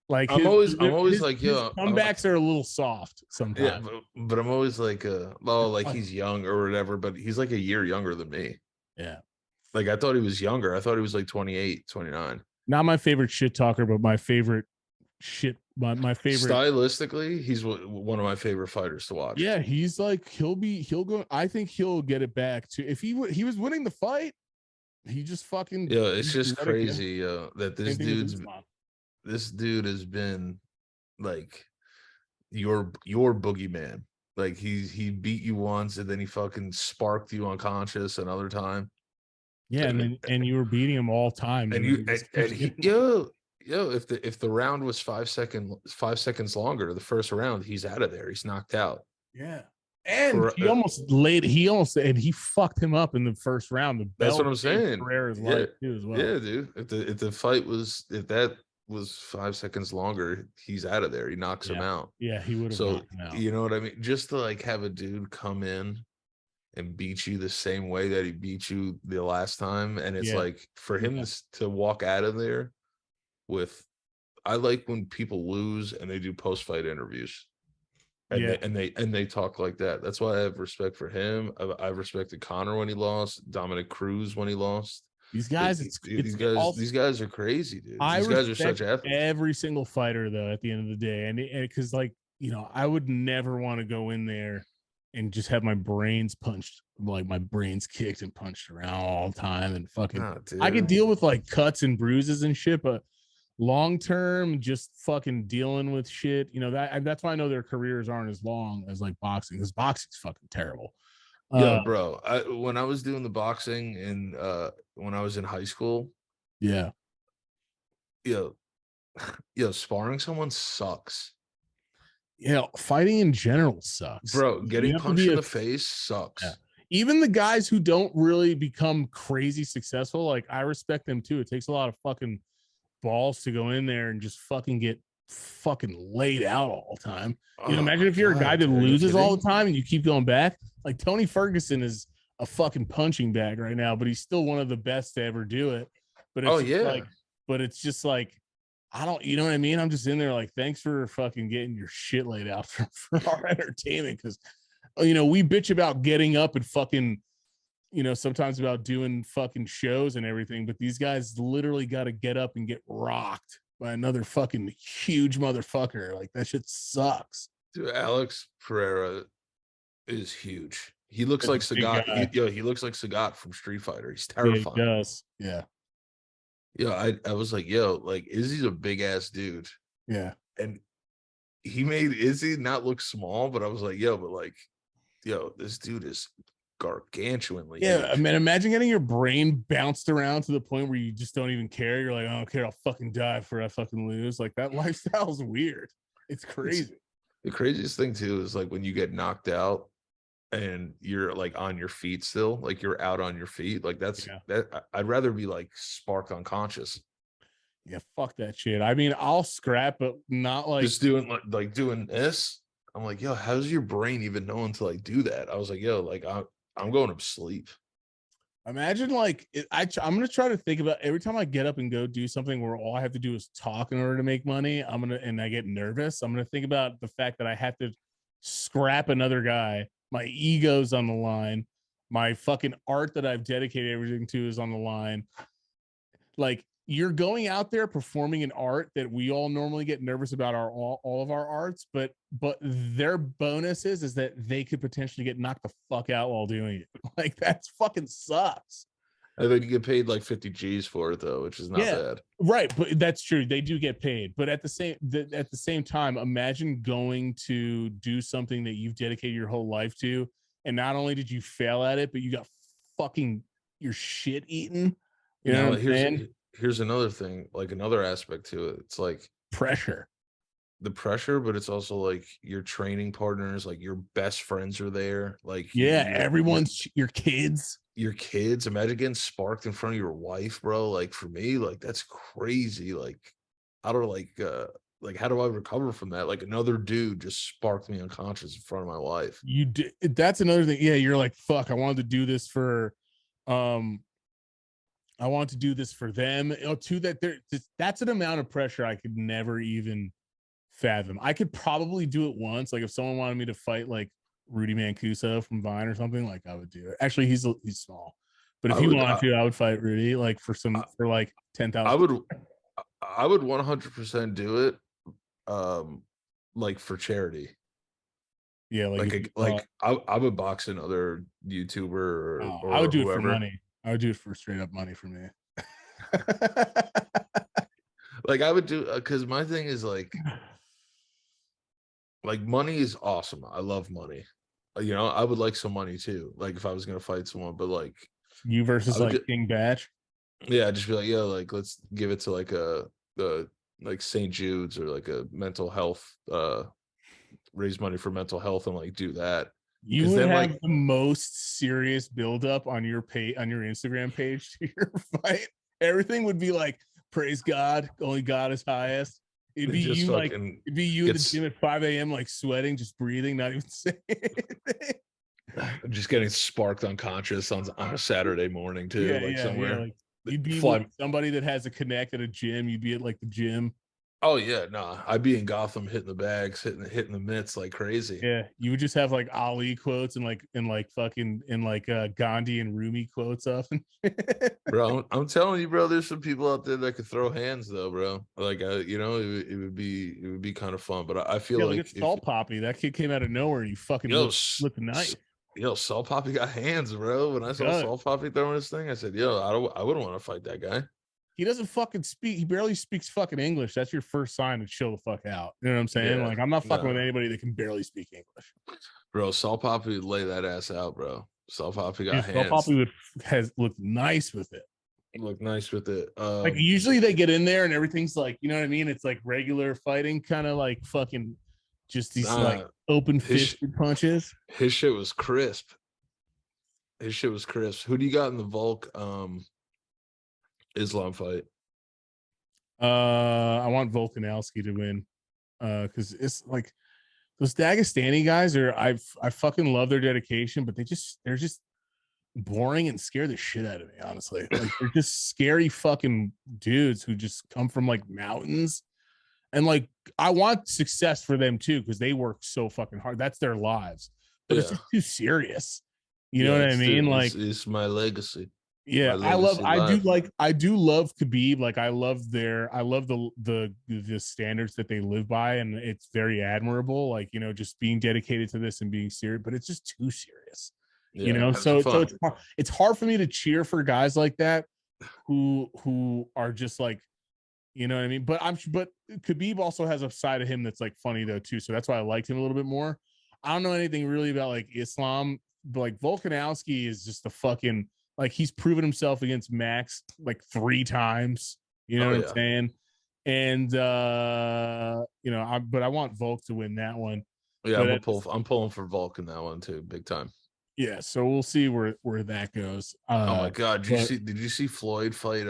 Like I'm always like, yo, comebacks are a little soft sometimes. Yeah, but I'm always like, he's young or whatever, but he's like a year younger than me. Yeah. Like I thought he was younger. I thought he was like 28, 29. Not my favorite shit talker, but my favorite shit. My favorite. Stylistically, he's one of my favorite fighters to watch. Yeah, he's like he'll go. I think he'll get it back to if he was winning the fight. He just fucking. Yeah, it's just crazy that this dude has been like your boogeyman. Like he beat you once and then he fucking sparked you unconscious another time. Yeah, and you were beating him all time. And if the round was 5 seconds longer, the first round, he's out of there. He's knocked out. Yeah. And he fucked him up in the first round. That's what I'm saying. Pereira's life too as well. Yeah, dude. If that was 5 seconds longer, he's out of there. He knocks him out. Yeah, he would have knocked him out. You know what I mean? Just to like have a dude come in and beat you the same way that he beat you the last time. And it's like for him to walk out of there with, I like when people lose and they do post-fight interviews. And they talk like that. That's why I have respect for him. I've respected Conor when he lost, Dominic Cruz when he lost. These guys, these guys are crazy, dude. These guys are such athletes. Every single fighter, though, at the end of the day, and because, like, you know, I would never want to go in there and just have my brains punched, like my brains kicked and punched around all the time, and fucking. I could deal with like cuts and bruises and shit, but long term, just fucking dealing with shit. You know, that's why I know their careers aren't as long as like boxing, because boxing's fucking terrible. Yo, bro, when I was doing the boxing and when I was in high school, yeah, yo, sparring someone sucks. Yeah, fighting in general sucks. Bro, getting punched in the face sucks. Yeah. Even the guys who don't really become crazy successful, like I respect them too. It takes a lot of fucking balls to go in there and just fucking get fucking laid out all the time. You know, imagine if you're a guy that loses all the time and you keep going back. Like Tony Ferguson is a fucking punching bag right now, but he's still one of the best to ever do it. But it's it's just like, I don't, you know what I mean? I'm just in there like, thanks for fucking getting your shit laid out for our entertainment. Cause, you know, we bitch about getting up and fucking, you know, sometimes about doing fucking shows and everything, but these guys literally got to get up and get rocked by another fucking huge motherfucker. Like that shit sucks. Dude, Alex Pereira is huge. He looks like Sagat. He looks like Sagat from Street Fighter. He's terrifying. Yeah, he does. Yeah. Yeah, I was like, yo, like Izzy's a big ass dude. Yeah. And he made Izzy not look small, but I was like, yo, but like, yo, this dude is gargantuanly huge. I mean, imagine getting your brain bounced around to the point where you just don't even care. You're like, I don't care, I'll fucking die before I fucking lose. Like that lifestyle is weird. It's crazy. The craziest thing too is like when you get knocked out and you're like on your feet still, like you're out on your feet, like that I'd rather be like sparked unconscious. Yeah, fuck that shit. I mean, I'll scrap, but not like just doing like doing this. I'm like, yo, how's your brain even knowing to like do that? I was like, yo, like I'm going to sleep. Imagine like I'm gonna try to think about every time I get up and go do something where all I have to do is talk in order to make money. And I get nervous. I'm gonna think about the fact that I have to scrap another guy. My ego's on the line. My fucking art that I've dedicated everything to is on the line. Like you're going out there performing an art that we all normally get nervous about all of our arts, but their bonus is that they could potentially get knocked the fuck out while doing it. Like that's fucking sucks. I think you get paid like 50 G's for it though, which is not bad. Right, but that's true. They do get paid, but at the same time, imagine going to do something that you've dedicated your whole life to, and not only did you fail at it, but you got fucking your shit eaten. You know what I'm saying? Here's another thing, like another aspect to it. It's like pressure. The pressure, but it's also like your training partners, like your best friends are there. Like everyone's your kids. Your kids. Imagine getting sparked in front of your wife, bro. Like for me, like that's crazy. Like I don't like how do I recover from that? Like another dude just sparked me unconscious in front of my wife. You did. That's another thing. Yeah, you're like, fuck, I wanted to do this for I want to do this for them. You know, too, that's an amount of pressure I could never even fathom. I could probably do it once. Like if someone wanted me to fight like Rudy Mancuso from Vine or something, like I would do it. Actually, he's small, but if he wanted to, I would fight Rudy like for like 10,000. I would 100% do it, like for charity. Yeah, I would box another YouTuber or I would do whoever. It for money. I would do it for straight up money for me. Like I would do, because my thing is like money is awesome. I love money. You know, I would like some money too. Like if I was gonna fight someone, but like you versus like King Batch. Yeah, I'd just be like, yeah, like let's give it to like like St. Jude's or like a mental health, raise money for mental health and like do that. You would have the most serious buildup on your Instagram page to your fight. Everything would be like, praise God, only God is highest. It'd be you in the gym at 5 a.m. like sweating, just breathing, not even saying anything. I'm just getting sparked unconscious on a Saturday morning too, somewhere. Like, you'd be with somebody that has a connect at a gym. You'd be at like the gym. Oh yeah, no, I'd be in Gotham hitting the bags, hitting the mitts like crazy. Yeah, you would just have like Ali quotes and Gandhi and Rumi quotes up. Bro, I'm telling you, bro, there's some people out there that could throw hands though, bro. Like, you know, it would be kind of fun. But I feel like look at Salt Poppy, that kid came out of nowhere. You fucking look nice. Yo, Salt Poppy got hands, bro. When I saw Salt Poppy throwing his thing, I said, yo, I wouldn't want to fight that guy. he doesn't fucking speak. He barely speaks fucking English. That's your first sign to chill the fuck out. You know what I'm saying? Yeah, like, I'm not fucking with anybody that can barely speak English. Bro, Salt Poppy would lay that ass out, bro. Salt Poppy got hands. Salt Poppy has looked nice with it. Look nice with it. Like usually they get in there and everything's like, you know what I mean? It's like regular fighting, kind of like fucking just these like open fisted punches. His shit was crisp. Who do you got in the Volk Islam fight? I want Volkanovski to win. Because it's like those Dagestani guys I fucking love their dedication, but they're just boring and scare the shit out of me, honestly. Like they're just scary fucking dudes who just come from like mountains. And like I want success for them too, because they work so fucking hard. That's their lives. But it's just too serious. You know what I mean? Like it's my legacy. Yeah, I do love Khabib. Like I love the standards that they live by, and it's very admirable. Like, you know, just being dedicated to this and being serious, but it's just too serious. Yeah, you know, so it's hard for me to cheer for guys like that who are just like, you know what I mean? But Khabib also has a side of him that's like funny though too. So that's why I liked him a little bit more. I don't know anything really about like Islam, but like Volkanovski is just a fucking, like, he's proven himself against Max like 3 times. You know what I'm saying? And you know, I want Volk to win that one. Yeah, I'm pulling for Volk in that one too, big time. Yeah, so we'll see where that goes. Oh my god, did you see Floyd fight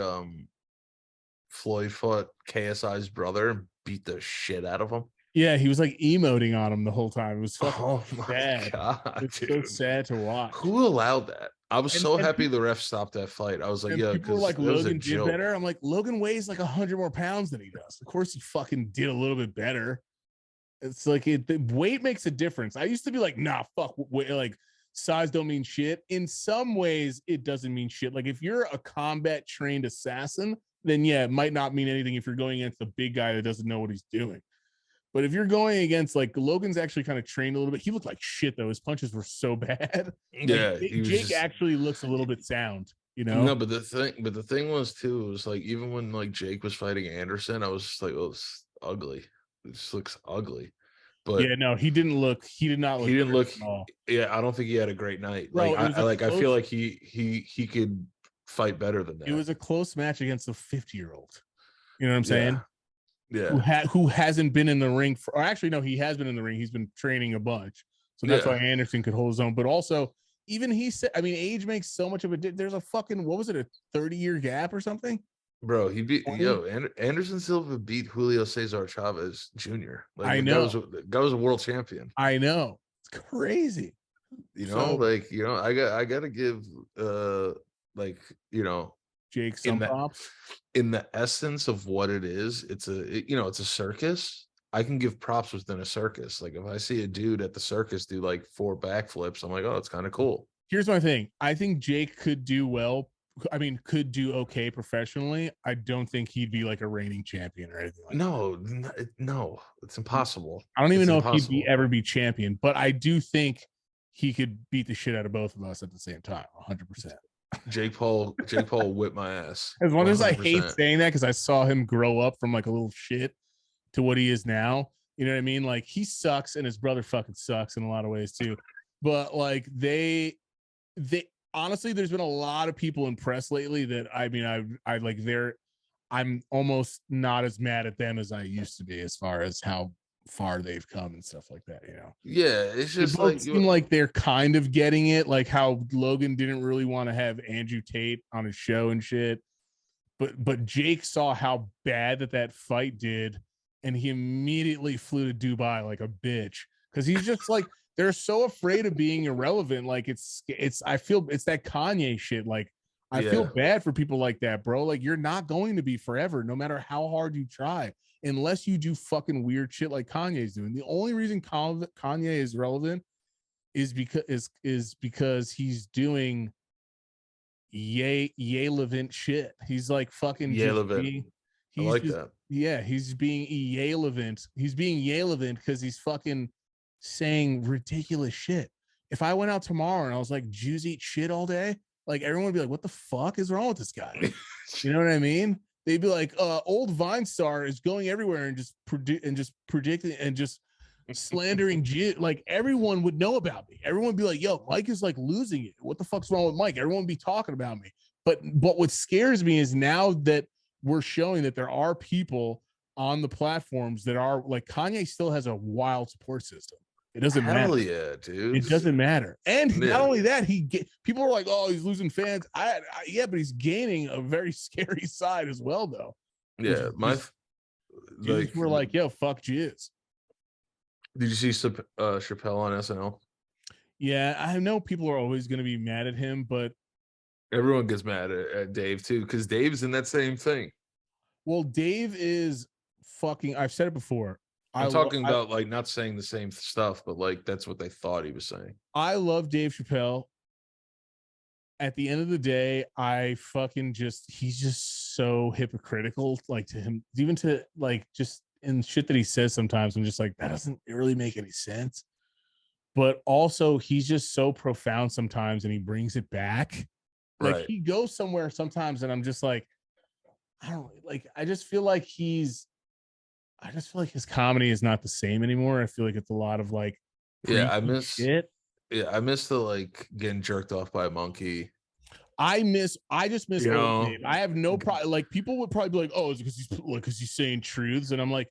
Floyd fought KSI's brother and beat the shit out of him? Yeah, he was like emoting on him the whole time. It was fucking sad. God, it's so sad to watch. Who allowed that? I was so happy the ref stopped that fight. I was like, yeah, people were like, Logan did better. I'm like, Logan weighs like 100 more pounds than he does. Of course, he fucking did a little bit better. It's like the weight makes a difference. I used to be like, nah, fuck, like size don't mean shit. In some ways, it doesn't mean shit. Like if you're a combat trained assassin, then yeah, it might not mean anything if you're going against the big guy that doesn't know what he's doing. But if you're going against, like, Logan's actually kind of trained a little bit. He looked like shit though. His punches were so bad. Yeah, like, Jake actually looks a little bit sound, you know. No, but the thing was too, it was like even when like Jake was fighting Anderson, I was just like, oh, it's ugly. It just looks ugly. But yeah, no, he did not look. He didn't look at all. Yeah, I don't think he had a great night. Bro, I feel like he could fight better than that. It was a close match against a 50-year-old. You know what I'm saying? Yeah. Who hasn't been in the ring or actually no, he has been in the ring. He's been training a bunch. So that's why Anderson could hold his own. But also, even he said, I mean, age makes so much of a difference. There's a fucking, what was it, a 30-year gap or something? Bro, he beat Anderson Silva beat Julio Cesar Chavez Jr. Like, I know. That guy was a world champion. I know. It's crazy. You know, like, you know, I gotta give like, you know, Jake some props. In the essence of what it is, it's a circus. I can give props within a circus. Like if I see a dude at the circus do like 4 backflips, I'm like, oh, it's kind of cool. Here's my thing. I think Jake could do well. I mean, could do okay professionally. I don't think he'd be like a reigning champion or anything like that. No, it's impossible. I don't even know if he'd ever be champion, but I do think he could beat the shit out of both of us at the same time, 100%. Jake Paul whipped my ass. As long as I hate saying that because I saw him grow up from like a little shit to what he is now. You know what I mean? Like he sucks and his brother fucking sucks in a lot of ways too. But like they honestly, there's been a lot of people in press lately that I mean, I'm almost not as mad at them as I used to be as far as how far they've come and stuff like that, you know. Yeah, it's just like seem like they're kind of getting it, like how Logan didn't really want to have Andrew Tate on his show and shit, but Jake saw how bad that fight did, and he immediately flew to Dubai like a bitch because he's just like they're so afraid of being irrelevant. Like it's I feel it's that Kanye shit. Like I feel bad for people like that, bro. Like you're not going to be forever, no matter how hard you try. Unless you do fucking weird shit like Kanye's doing. The only reason Kanye is relevant is because he's doing Levant shit. He's like fucking Levant. I like that. Yeah, he's being Levant. He's being Levant because he's fucking saying ridiculous shit. If I went out tomorrow and I was like, Jews eat shit all day, like everyone would be like, what the fuck is wrong with this guy? You know what I mean? they'd be like, old Vine star is going everywhere and just predicting and just slandering like everyone would know about me. Everyone would be like, yo, Mike is like losing it. What the fuck's wrong with Mike? Everyone would be talking about me. But what scares me is now that we're showing that there are people on the platforms that are like, Kanye still has a wild support system. It doesn't matter. Hell yeah, dude. It doesn't matter. And not only that, people are like, oh, he's losing fans. Yeah, but he's gaining a very scary side as well, though. Yeah, we're like, yo, fuck jizz. Did you see Chappelle on SNL? Yeah, I know people are always going to be mad at him, but everyone gets mad at Dave too, because Dave's in that same thing. Well, Dave is fucking. I've said it before. I'm talking about like not saying the same stuff, but like that's what they thought he was saying. I love Dave Chappelle. At the end of the day, he's just so hypocritical, like to him, even to like just in shit that he says sometimes. I'm just like, that doesn't really make any sense. But also, he's just so profound sometimes, and he brings it back. Like he goes somewhere sometimes, and I'm just like, I just feel like his comedy is not the same anymore. I feel like it's a lot of like, I miss the like getting jerked off by a monkey. I just miss old Dave. I have no problem. Like people would probably be like, oh, it's because he's saying truths, and I'm like,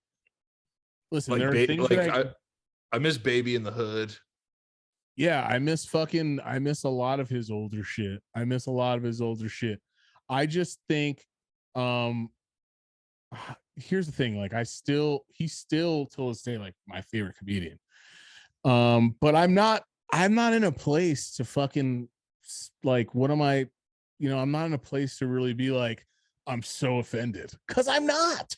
listen, like, there are things that I miss Baby in the Hood. Yeah, I miss a lot of his older shit. I just think here's the thing, like he's still till this day like my favorite comedian. But I'm not in a place to fucking like, what am I, I'm not in a place to really be like, I'm so offended, because I'm not.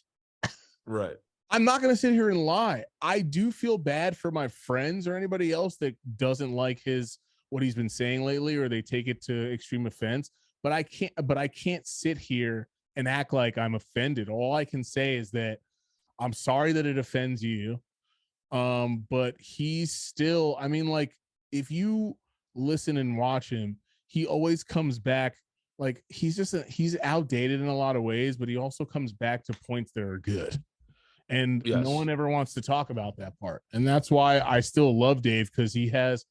Right. I'm not going to sit here and lie. I do feel bad for my friends or anybody else that doesn't like what he's been saying lately, or they take it to extreme offense. But I can't sit here and act like I'm offended. All I can say is that I'm sorry that it offends you. But he's still, I mean, like, if you listen and watch him, he always comes back. Like, he's outdated in a lot of ways, but he also comes back to points that are good. And no one ever wants to talk about that part. And that's why I still love Dave, because he has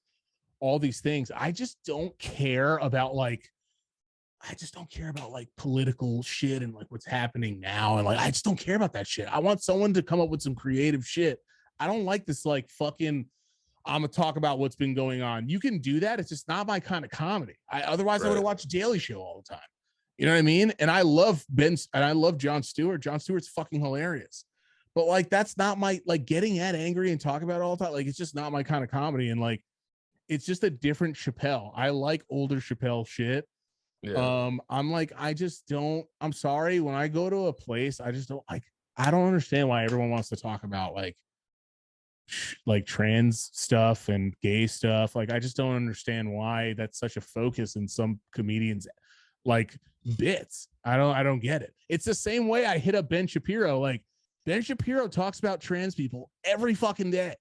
all these things. I just don't care about like political shit and like what's happening now. And like, I just don't care about that shit. I want someone to come up with some creative shit. I don't like this like fucking, I'm gonna talk about what's been going on. You can do that. It's just not my kind of comedy. Otherwise I would have watched Daily Show all the time. You know what I mean? And I love I love Jon Stewart. Jon Stewart's fucking hilarious. But like, that's not my, like, getting that angry and talking about it all the time. Like, it's just not my kind of comedy. And like, it's just a different Chappelle. I like older Chappelle shit. Yeah. I'm like, I'm sorry. When I go to a place, I don't understand why everyone wants to talk about like trans stuff and gay stuff. Like, I just don't understand why that's such a focus in some comedians like bits. I don't get it. It's the same way I hit up Ben Shapiro. Like, Ben Shapiro talks about trans people every fucking day.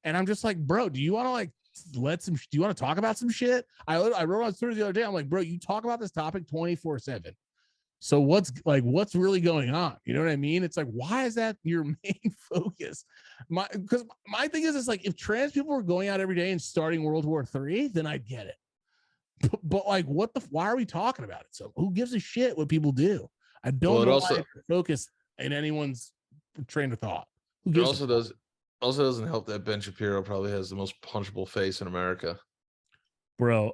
And I'm just like, bro, do you want to like do you want to talk about some shit? I wrote on Twitter the other day. I'm like, bro, you talk about this topic 24/7. So what's really going on? You know what I mean? It's like, why is that your main focus? Because my thing is, it's like, if trans people were going out every day and starting World War III, then I'd get it. But like, why are we talking about it? So who gives a shit what people do? I don't know why it's focus in anyone's train of thought. It also doesn't help that Ben Shapiro probably has the most punchable face in America. Bro,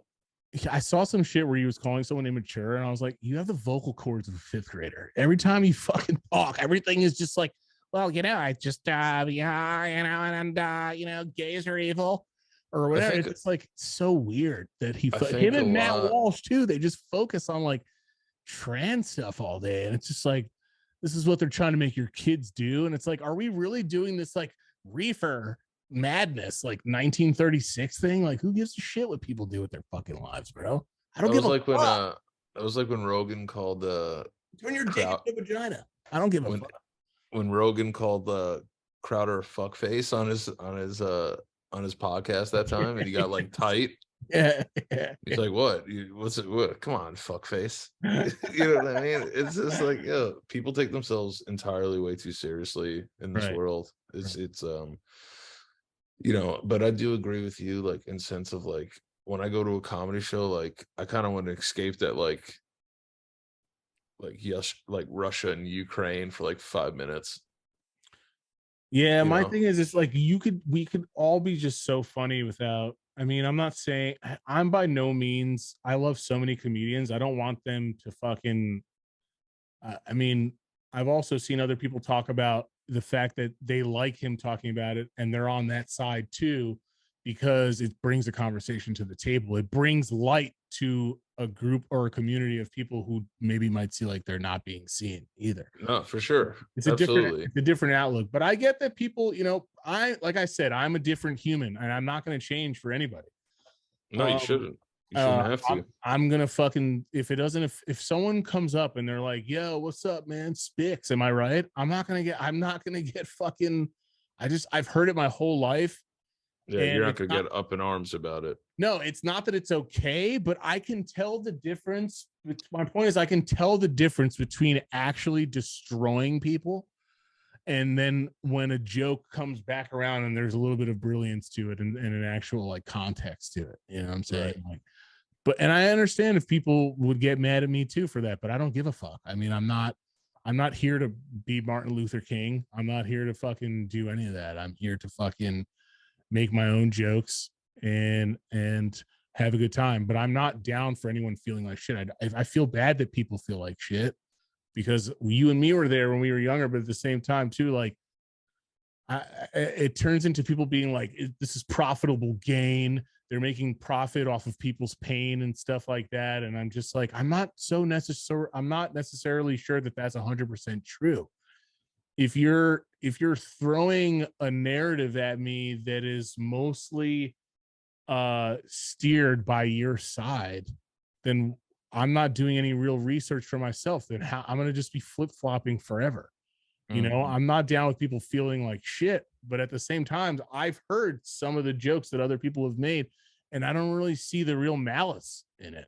I saw some shit where he was calling someone immature, and I was like, you have the vocal cords of a fifth grader. Every time you fucking talk, everything is just like, well, I just gays are evil or whatever. It's like so weird that him and Matt Walsh too, they just focus on like trans stuff all day, and it's just like, this is what they're trying to make your kids do. And it's like, are we really doing this like reefer madness, like 1936 thing? Like, who gives a shit what people do with their fucking lives, bro? I don't give a fuck. It was like when Rogan called turn your dick into a vagina. I don't give a fuck. When Rogan called Crowder fuckface on his podcast that time, and he got like tight. Yeah. He's like, what? What's it? What? Come on, fuckface. You know what I mean? It's just like, people take themselves entirely way too seriously in this Right. world. It's but I do agree with you, like, in sense of like when I go to a comedy show, like I kind of want to escape that yes, like Russia and Ukraine for like 5 minutes. Yeah, my thing is, it's like we could all be just so funny without. I mean, I'm not saying I'm by no means. I love so many comedians. I don't want them to fucking. I mean, I've also seen other people talk about the fact that they like him talking about it, and they're on that side too, because it brings a conversation to the table. It brings light to a group or a community of people who maybe might see like they're not being seen either. No, for sure. It's Absolutely. a different outlook. But I get that people, like I said, I'm a different human, and I'm not going to change for anybody. No, you shouldn't. You shouldn't have to. I'm gonna fucking, if someone comes up and they're like, yo, what's up, man? Spix, am I right? I'm not gonna get fucking, I've heard it my whole life. Yeah, you're not gonna get up in arms about it. No, it's not that it's okay, but I can tell the difference. My point is, I can tell the difference between actually destroying people and then when a joke comes back around and there's a little bit of brilliance to it and an actual like context to it. You know what I'm saying? Right. And I understand if people would get mad at me too for that, but I don't give a fuck. I mean, I'm not here to be Martin Luther King. I'm not here to fucking do any of that. I'm here to fucking make my own jokes and have a good time. But I'm not down for anyone feeling like shit. I feel bad that people feel like shit because you and me were there when we were younger, but at the same time too, like it turns into people being like, this is profitable gain. They're making profit off of people's pain and stuff like that. And I'm just like, I'm not necessarily sure that that's 100% true. If you're throwing a narrative at me that is mostly steered by your side, then I'm not doing any real research for myself. Then how I'm going to just be flip-flopping forever. You know, I'm not down with people feeling like shit, but at the same time, I've heard some of the jokes that other people have made, and I don't really see the real malice in it.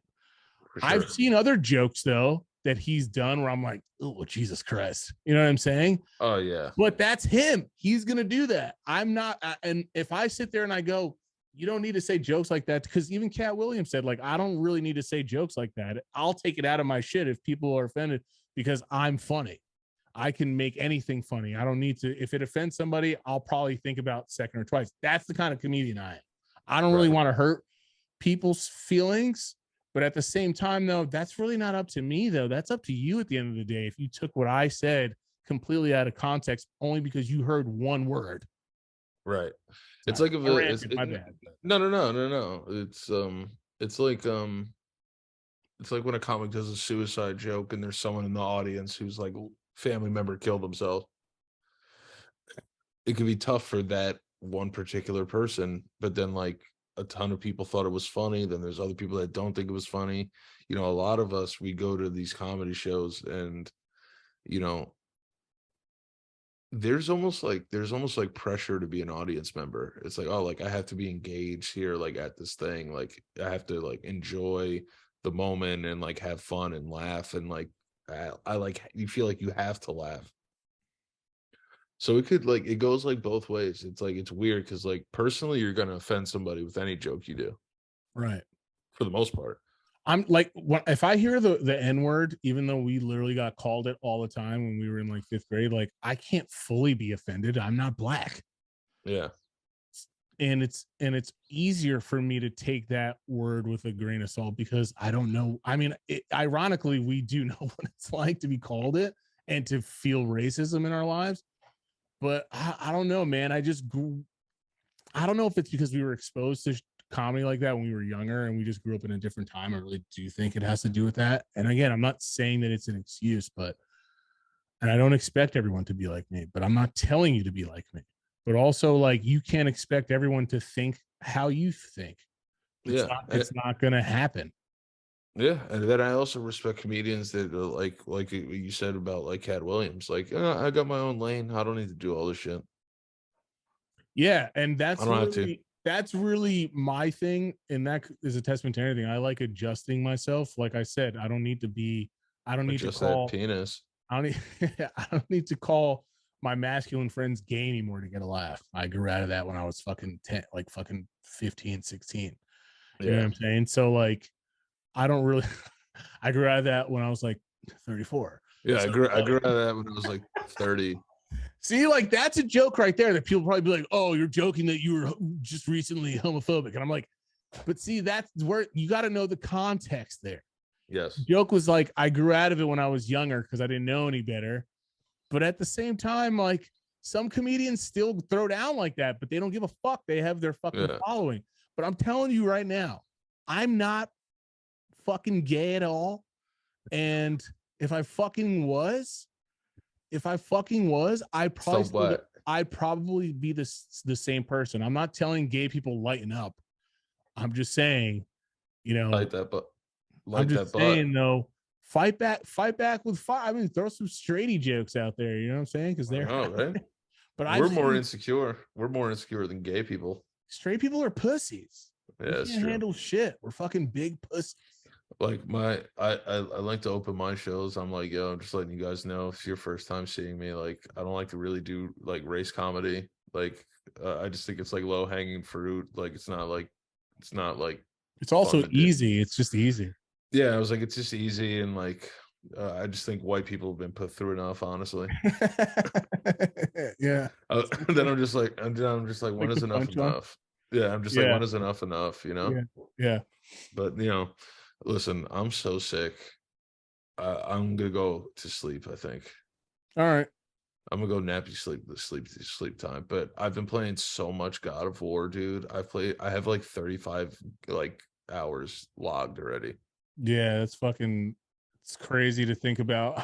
Sure. I've seen other jokes though that he's done where I'm like, oh, Jesus Christ. You know what I'm saying? Oh yeah. But that's him. He's going to do that. I'm not. And if I sit there and I go, you don't need to say jokes like that, because even Cat Williams said, like, I don't really need to say jokes like that. I'll take it out of my shit if people are offended because I'm funny. I can make anything funny. I don't need to. If it offends somebody, I'll probably think about second or twice. That's the kind of comedian I am. I don't really want to hurt people's feelings, but at the same time, though, that's really not up to me, though. That's up to you at the end of the day. If you took what I said completely out of context only because you heard one word. Right. It's like my bad. No. It's like when a comic does a suicide joke and there's someone in the audience who's like family member killed himself. It can be tough for that one particular person, but then like a ton of people thought it was funny. Then there's other people that don't think it was funny. You know, a lot of us, we go to these comedy shows and, you know, there's almost like pressure to be an audience member. It's like, oh, like I have to be engaged here, like at this thing. Like I have to like enjoy the moment and like have fun and laugh. And like, I like, you feel like you have to laugh. So it could like, it goes like both ways. It's like, it's weird because like personally, you're going to offend somebody with any joke you do. Right. For the most part. I'm like, if I hear the N-word, even though we literally got called it all the time when we were in like 5th grade, like I can't fully be offended. I'm not black. Yeah. And it's easier for me to take that word with a grain of salt because I don't know. I mean, ironically, we do know what it's like to be called it and to feel racism in our lives. But I don't know, man. I don't know if it's because we were exposed to comedy like that when we were younger and we just grew up in a different time. I really do think it has to do with that. And again, I'm not saying that it's an excuse, and I don't expect everyone to be like me, but I'm not telling you to be like me. But also, like, you can't expect everyone to think how you think. It's not going to happen. Yeah, and then I also respect comedians that like you said about like Cat Williams. Like, I got my own lane. I don't need to do all this shit. Yeah, and that's that's really my thing, and that is a testament to anything. I like adjusting myself. Like I said, I don't need to Just that call penis. I don't need, I don't need to call my masculine friends gay anymore to get a laugh. I grew out of that when I was fucking 10, like fucking 15, 16. You know what I'm saying? So like I don't really I grew out of that when I was like 34. Yeah, so, I grew out of that when I was like 30. See, like that's a joke right there that people probably be like, "Oh, you're joking that you were just recently homophobic," and I'm like, "But see, that's where you got to know the context there." Yes. The joke was like I grew out of it when I was younger because I didn't know any better, but at the same time, like some comedians still throw down like that, but they don't give a fuck. They have their fucking following. But I'm telling you right now, I'm not fucking gay at all, and if I fucking was, I'd probably be the same person. I'm not telling gay people lighten up. I'm just saying, Like that, but I'm just saying though, fight back with fire. I mean, throw some straighty jokes out there. You know what I'm saying? Because they're right. But we're more insecure. We're more insecure than gay people. Straight people are pussies. Yeah, we can't handle shit. We're fucking big pussies. Like I like to open my shows. I'm like, yo, I'm just letting you guys know if it's your first time seeing me. Like, I don't like to really do like race comedy. Like, I just think it's like low hanging fruit. Like, it's not like it's also easy. It's just easy. Yeah, I was like, it's just easy, and like, I just think white people have been put through enough, honestly. Yeah. Then I'm just like, when is enough enough? Yeah, I'm just like, when is enough enough? You know? Yeah. But listen, I'm so sick. I'm gonna go to sleep. I think. All right. I'm gonna go nappy sleep time. But I've been playing so much God of War, dude. I have like 35 like hours logged already. Yeah, it's crazy to think about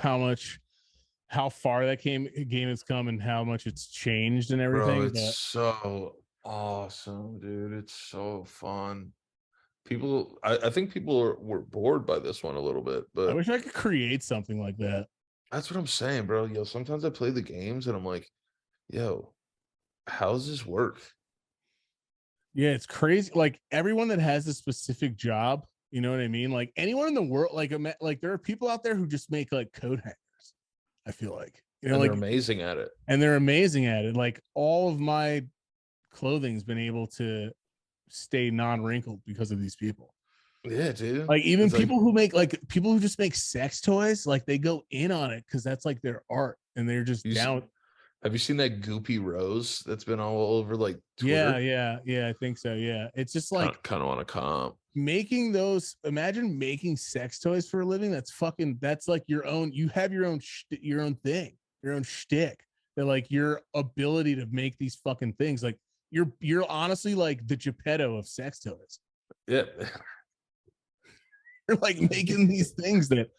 how far that game has come and how much it's changed and everything. Bro, it's so awesome, dude. It's so fun. I think people were bored by this one a little bit, but I wish I could create something like that. That's what I'm saying, bro. Yo, sometimes I play the games and I'm like, yo, how does this work? Yeah, it's crazy. Like everyone that has a specific job, you know what I mean? Like anyone in the world, like there are people out there who just make like coat hangers. I feel like, and they're amazing at it. And they're amazing at it. Like all of my clothing's been able to stay non-wrinkled because of these people. Yeah, dude. Like even people who just make sex toys, like they go in on it because that's like their art, and they're just down. Have you seen that goopy rose that's been all over like Twitter? Yeah, I think so. Yeah, it's just like kind of want to comp making those. Imagine making sex toys for a living. That's like your own. You have your own thing, your own shtick. That like your ability to make these fucking things. Like you're honestly like the Geppetto of sex toys. Yeah. You're like making these things that,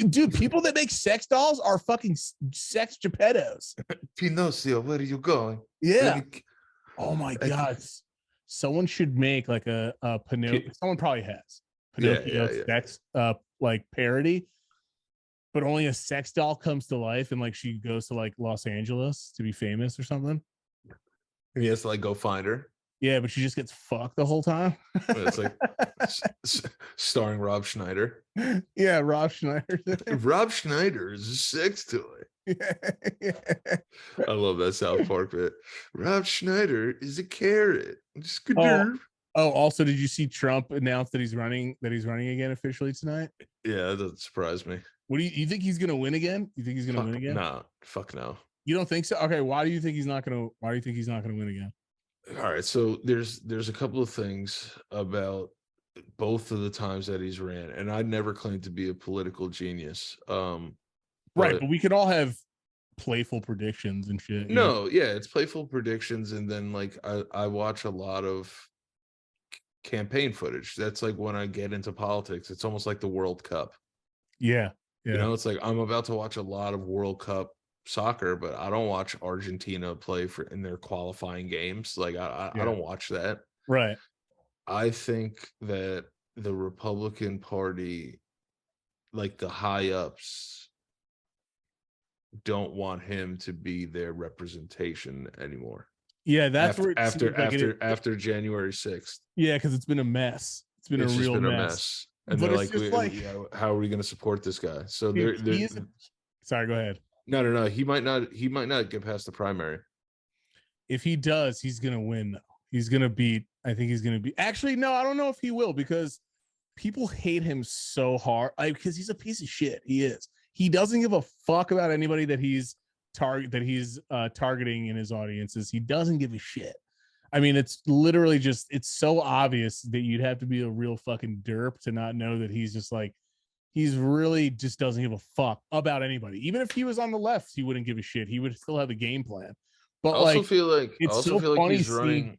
dude, people that make sex dolls are fucking sex Geppettos. Pinocchio, where are you going? Yeah. Oh my God. Someone should make like a Pinocchio. Someone probably has Pinocchio sex like parody, but only a sex doll comes to life and like she goes to like Los Angeles to be famous or something. And he has to like go find her. Yeah, but she just gets fucked the whole time. It's like starring Rob Schneider. Yeah, Rob Schneider. Rob Schneider is a sex toy. Yeah. I love that South Park bit. Rob Schneider is a carrot. Also, did you see Trump announce that he's running again officially tonight? Yeah, that doesn't surprise me. What do you think he's gonna win again? You think he's gonna win again? Nah, fuck no. You don't think so? Okay, why do you think he's not gonna win again? All right, so there's a couple of things about both of the times that he's ran, and I'd never claimed to be a political genius. Right, but we could all have playful predictions and shit. No, yeah, it's playful predictions, and then like I watch a lot of campaign footage. That's like when I get into politics, it's almost like the World Cup. Yeah. You know, it's like I'm about to watch a lot of World Cup soccer, but I don't watch Argentina play in their qualifying games. Like I don't watch that. Right. I think that the Republican Party, like the high ups, don't want him to be their representation anymore. Yeah, that's where it after January 6th. Yeah, because it's been a mess. It's been a real mess. And but they're it's like, how are we going to support this guy? So they're sorry, go ahead. No. He might not get past the primary. If he does, he's gonna win though. He's gonna beat. I think he's gonna be. Actually, no, I don't know if he will because people hate him so hard. Because he's a piece of shit. He is. He doesn't give a fuck about anybody that he's targeting in his audiences. He doesn't give a shit. I mean, it's literally just, it's so obvious that you'd have to be a real fucking derp to not know that he's just like, he's really just doesn't give a fuck about anybody. Even if he was on the left, he wouldn't give a shit. He would still have the game plan. But I also feel like he's running.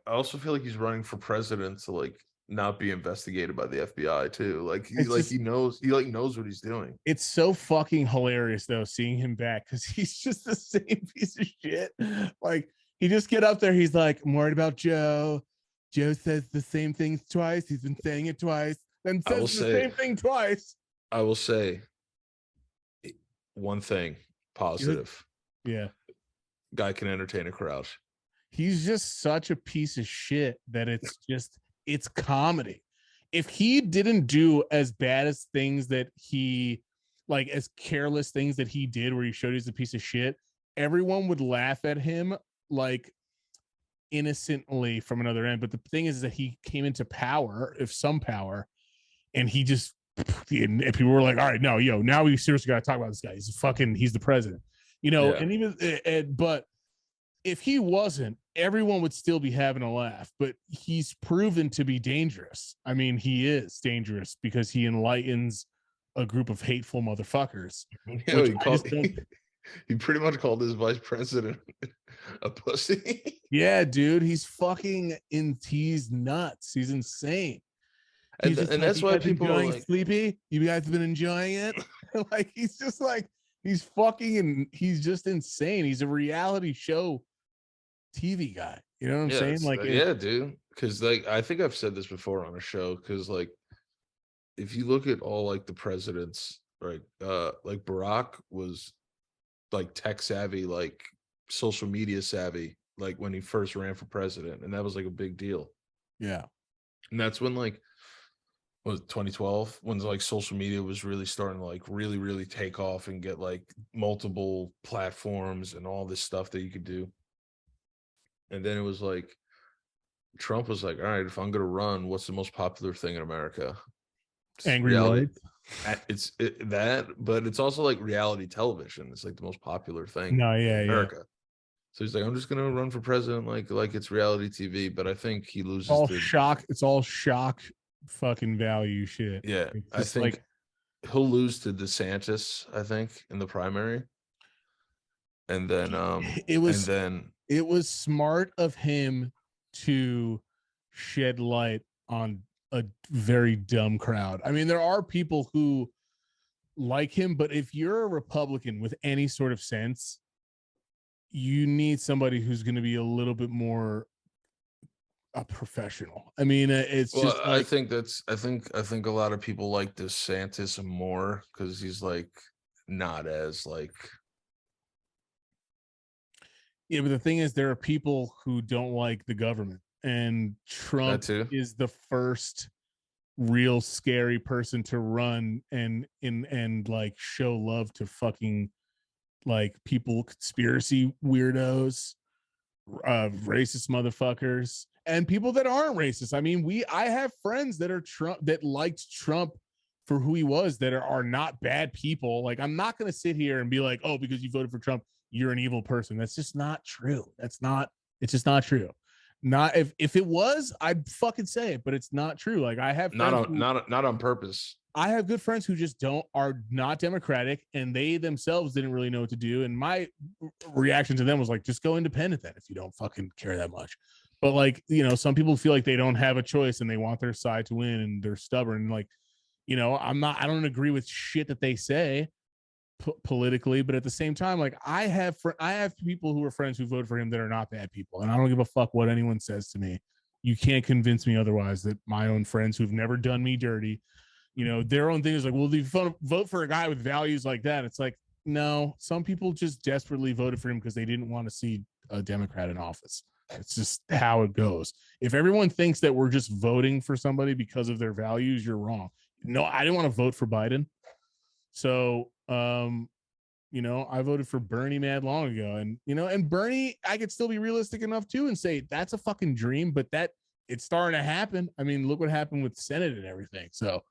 I also feel like he's running for president to like not be investigated by the FBI too. Like he knows what he's doing. It's so fucking hilarious though, seeing him back because he's just the same piece of shit. Like he just get up there, he's like, I'm worried about Joe. Joe says the same thing twice. He's been saying it twice. Then says the same thing twice. I will say one thing positive. Yeah. Guy can entertain a crowd. He's just such a piece of shit that it's comedy. If he didn't do as bad as things that he like as careless things that he did where he showed he's a piece of shit, everyone would laugh at him like innocently from another end. But the thing is that he came into power, if some power, and he just and people were like, all right, no, now we seriously got to talk about this guy. He's the president, and even but if he wasn't, everyone would still be having a laugh, but he's proven to be dangerous. I mean, he is dangerous because he enlightens a group of hateful motherfuckers. Yeah, he pretty much called his vice president a pussy. Yeah, dude, he's nuts. He's insane. And that's why people are like, Sleepy. You guys have been enjoying it. Like he's just like he's just insane. He's a reality show TV guy. You know what I'm saying? Like, yeah, dude. Because like I think I've said this before on a show. Because like, if you look at all like the presidents, right? Like Barack was like tech savvy, like social media savvy, like when he first ran for president, and that was like a big deal. Yeah, and that's when like was 2012 when like social media was really starting to like really take off and get like multiple platforms and all this stuff that you could do. And then it was like Trump was like, all right, if I'm gonna run, what's the most popular thing in America? Angry Whites. It's that, but it's also like reality television. It's like the most popular thing in America. Yeah. So he's like, I'm just gonna run for president, like it's reality TV. But I think he loses. It's all shock fucking value shit. Yeah, I think like, he'll lose to DeSantis, I think, in the primary. And then it was smart of him to shed light on a very dumb crowd. I mean, there are people who like him, but if you're a Republican with any sort of sense, you need somebody who's going to be a little bit more a professional. I mean, it's just like, I think a lot of people like DeSantis more because he's like not as like. Yeah, but the thing is, there are people who don't like the government, and Trump is the first real scary person to run and like show love to fucking like people, conspiracy weirdos, racist motherfuckers, and people that aren't racist. I mean, I have friends that are Trump that liked Trump for who he was that are not bad people. Like, I'm not going to sit here and be like, oh, because you voted for Trump, you're an evil person. That's just not true. It's just not true. Not if it was, I'd fucking say it, but it's not true. Like, I have not on purpose. I have good friends who just are not Democratic, and they themselves didn't really know what to do. And my reaction to them was like, just go independent then if you don't fucking care that much. But like, some people feel like they don't have a choice and they want their side to win and they're stubborn. Like, I don't agree with shit that they say politically, but at the same time, like I have people who are friends who vote for him that are not bad people, and I don't give a fuck what anyone says to me. You can't convince me otherwise. That my own friends who've never done me dirty, their own thing is like, well, if you vote for a guy with values like that, it's like, no, some people just desperately voted for him because they didn't want to see a Democrat in office. It's just how it goes. If everyone thinks that we're just voting for somebody because of their values, you're wrong. No, I didn't want to vote for Biden. So, you know, I voted for Bernie mad long ago. And, you know, and Bernie, I could still be realistic enough too and say that's a fucking dream, but that it's starting to happen. I mean, look what happened with Senate and everything. So,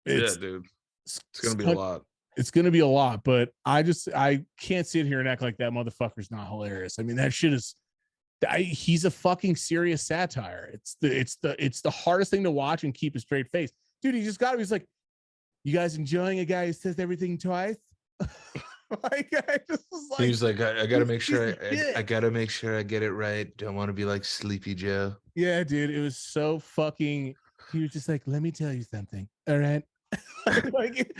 yeah, dude, it's going to be a lot. It's going to be a lot, but I can't sit here and act like that motherfucker's not hilarious. I mean, that shit is, he's a fucking serious satire. It's the hardest thing to watch and keep a straight face. Dude, he just got him. He's like, you guys enjoying a guy who says everything twice? Like, I just was like, he's like, I gotta make sure I gotta make sure I get it right. Don't want to be like Sleepy Joe. Yeah, dude, it was so fucking. He was just like, let me tell you something. All right. Like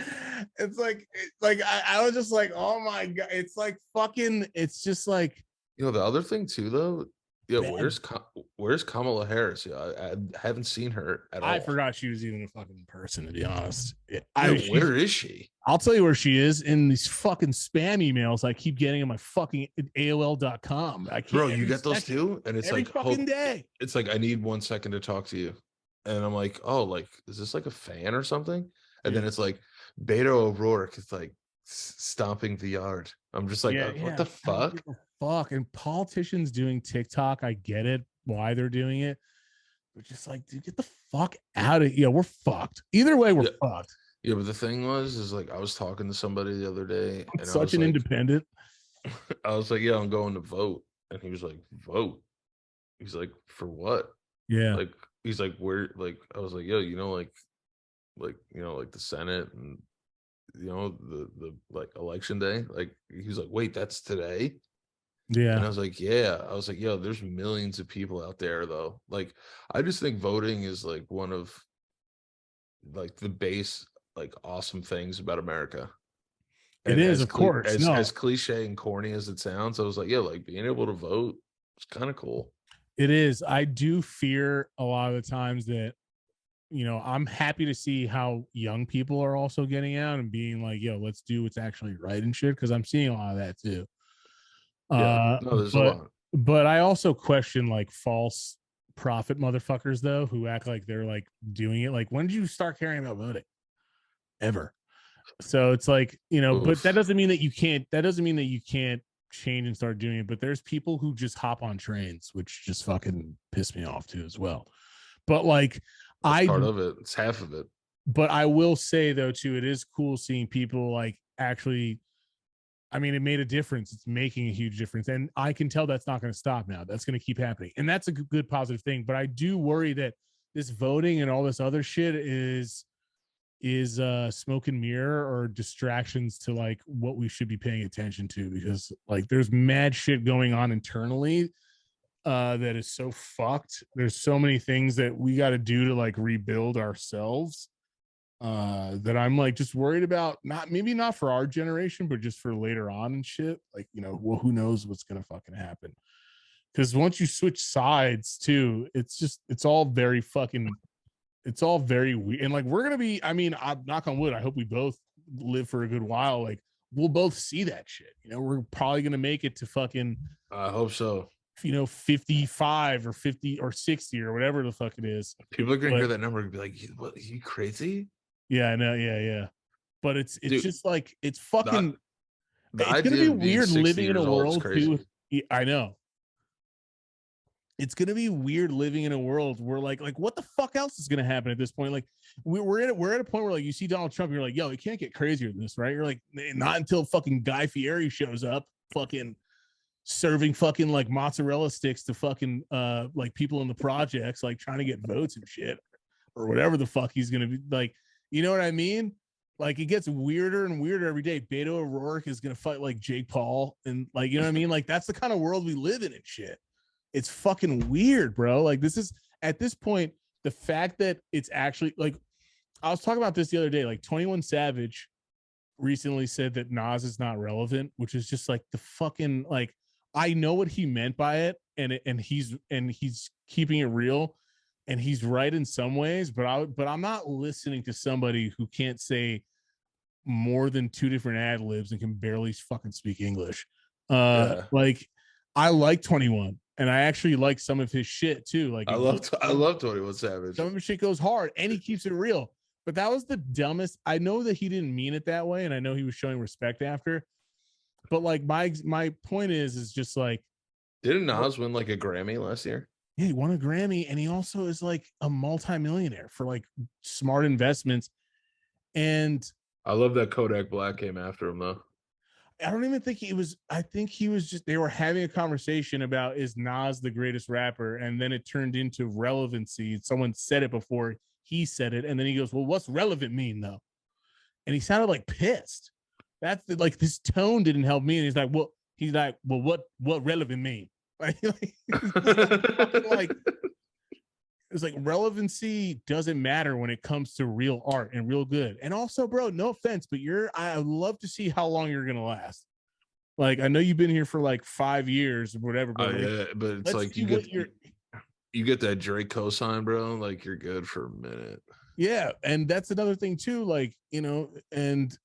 it's like I was just like, oh my god, it's like fucking, it's just like, you know, the other thing too though, yeah, where's Kamala Harris? Yeah, I haven't seen her at all. I forgot she was even a fucking person, to be honest. Where is she? I'll tell you where she is, in these fucking spam emails I keep getting on my fucking AOL.com. Bro, you get those too? And it's every like fucking day. It's like, I need 1 second to talk to you. And I'm like, oh, like, is this like a fan or something? And then it's like Beto O'Rourke is like stomping the yard. I'm just like, what the fuck? Fuck. And politicians doing TikTok, I get it why they're doing it, but just like, dude, get the fuck out of here. We're fucked. Either way, we're fucked. Yeah, but the thing is like, I was talking to somebody the other day, and such an independent. I was like, yeah, I'm going to vote, and he was like, vote. He's like, for what? Yeah, like he's like, where? Like, I was like, yo, you know, like you know, like the Senate and, you know, the like election day. Like, he's like, wait, that's today? Yeah. And I was like, yeah. I was like, yo, there's millions of people out there though. Like, I just think voting is like one of like the base, like, awesome things about America. And it is, of course. As cliche and corny as it sounds, I was like, yeah, like being able to vote is kind of cool. It is. I do fear a lot of the times that, you know, I'm happy to see how young people are also getting out and being like, yo, let's do what's actually right and shit. Cause I'm seeing a lot of that too. Yeah, no, there's a lot. But I also question like false prophet motherfuckers though, who act like they're like doing it. Like, when did you start caring about voting? Ever. So it's like, you know, but that doesn't mean that you can't change and start doing it. But there's people who just hop on trains, which just fucking piss me off too as well. But like, part of it, it's half of it. But I will say though too, it is cool seeing people like actually, I mean, it made a difference. It's making a huge difference, and I can tell that's not going to stop now. That's going to keep happening, and that's a good positive thing. But I do worry that this voting and all this other shit is smoke and mirror or distractions to like what we should be paying attention to, because like there's mad shit going on internally that is so fucked. There's so many things that we got to do to like rebuild ourselves that I'm like just worried about, maybe not for our generation, but just for later on and shit. Like, you know, well, who knows what's gonna fucking happen? Because once you switch sides too, it's all very weird. And like, we're gonna be, I mean, I'm knock on wood, I hope we both live for a good while. Like, we'll both see that shit. You know, we're probably gonna make it to fucking, I hope so, you know, 55 or 50 or 60 or whatever the fuck it is. People are gonna hear that number and be like, what, are you crazy? Yeah, I know. Yeah. But it's dude, just like, it's fucking, it's gonna be weird living in a world too. I know. It's gonna be weird living in a world where like what the fuck else is gonna happen at this point? Like, we're at a point where like you see Donald Trump, and you're like, yo, it can't get crazier than this, right? You're like, not until fucking Guy Fieri shows up, fucking serving fucking like mozzarella sticks to fucking like people in the projects, like trying to get votes and shit, or whatever the fuck he's gonna be like. You know what I mean? Like, it gets weirder and weirder every day. Beto O'Rourke is gonna fight like Jake Paul, and like, you know what I mean? Like, that's the kind of world we live in and shit. It's fucking weird, bro. Like, this is, at this point, the fact that it's actually like, I was talking about this the other day. Like, 21 Savage recently said that Nas is not relevant, which is just like the fucking, like, I know what he meant by it, and he's keeping it real. And he's right in some ways, but I'm not listening to somebody who can't say more than 2 different ad libs and can barely fucking speak English. Like, I like 21, and I actually like some of his shit too. Like I love 21 Savage. Some of his shit goes hard, and he keeps it real. But that was the dumbest. I know that he didn't mean it that way, and I know he was showing respect after. But like my point is just like, didn't Nas win like a Grammy last year? Yeah, he won a Grammy, and he also is like a multimillionaire for like smart investments. And I love that Kodak Black came after him though. I don't even think he was. I think he was just. They were having a conversation about, is Nas the greatest rapper, and then it turned into relevancy. Someone said it before he said it, and then he goes, "Well, what's relevant mean though?" And he sounded like pissed. That's like this tone didn't help me. And he's like, "Well, what relevant mean?" Like it's like relevancy doesn't matter when it comes to real art and real good. And also, bro, no offense, but I would love to see how long you're gonna last. Like, I know you've been here for like 5 years or whatever, but yeah, but it's like you get that Drake cosign, bro. Like you're good for a minute. Yeah, and that's another thing too. Like, and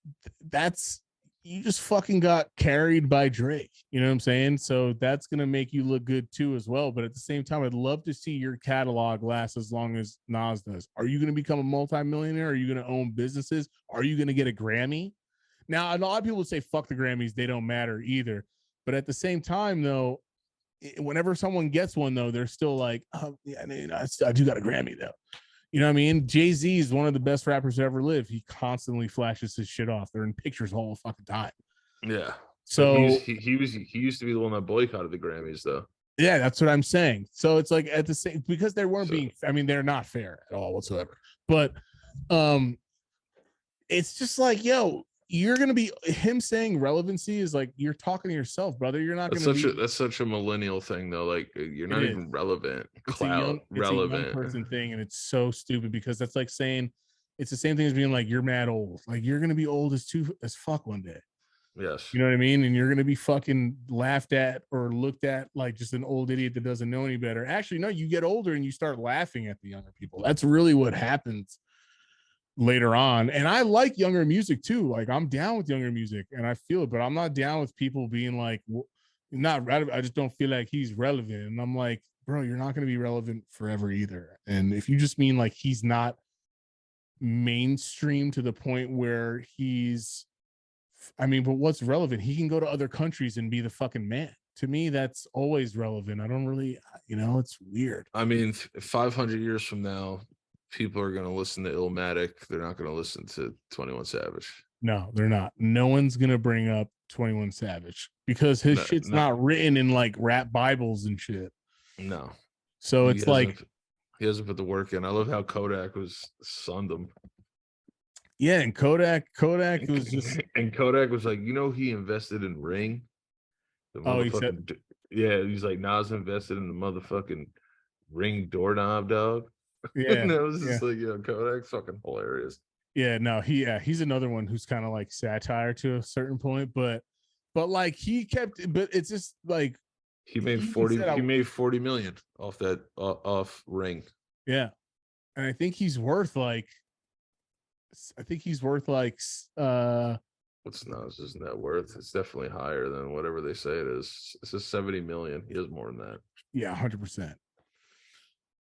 that's, you just fucking got carried by Drake. You know what I'm saying? So that's going to make you look good too as well. But at the same time, I'd love to see your catalog last as long as Nas does. Are you going to become a multimillionaire? Are you going to own businesses? Are you going to get a Grammy? Now, a lot of people would say, fuck the Grammys. They don't matter either. But at the same time, though, whenever someone gets one, though, they're still like, oh, yeah, I do got a Grammy, though. You know what I mean? Jay-Z is one of the best rappers to ever live. He constantly flashes his shit off. They're in pictures all the fucking time. Yeah. So he used to be the one that boycotted the Grammys, though. Yeah, that's what I'm saying. So it's like at the same, because they weren't being, I mean, they're not fair at all whatsoever. But it's just like, yo, you're gonna be, him saying relevancy is like, you're talking to yourself, brother. You're not gonna be. That's such a millennial thing, though. Like you're not even relevant. Clout relevant. It's a young person thing, and it's so stupid because that's like saying, it's the same thing as being like, you're mad old. Like you're gonna be old as fuck one day. Yes. You know what I mean? And you're gonna be fucking laughed at or looked at like just an old idiot that doesn't know any better. Actually, no, you get older and you start laughing at the younger people. That's really what happens later on. And I like younger music too. Like I'm down with younger music and I feel it, but I'm not down with people being like, not relevant. I just don't feel like he's relevant. And I'm like, bro, you're not going to be relevant forever either. And if you just mean like he's not mainstream to the point where he's, I mean, but what's relevant? He can go to other countries and be the fucking man. To me, that's always relevant. I don't really, it's weird. I mean, 500 years from now, people are going to listen to Illmatic. They're not going to listen to 21 Savage. No, they're not. No one's going to bring up 21 Savage because his shit's not written in like rap Bibles and shit. No. So it's like, he hasn't put the work in. I love how Kodak was sunned him. Yeah, and Kodak was just, and Kodak was like, he invested in Ring. He said, yeah, he's like, Nas invested in the motherfucking Ring doorknob, dog. Yeah, and it was just like, Kodak's fucking hilarious. Yeah, no, he's another one who's kind of like satire to a certain point, but like he kept, but it's just like he made 40 million off that off Ring. Yeah, and I think he's worth like what's Nas's net worth? It's definitely higher than whatever they say it is. It's just 70 million. He has more than that. Yeah, 100%.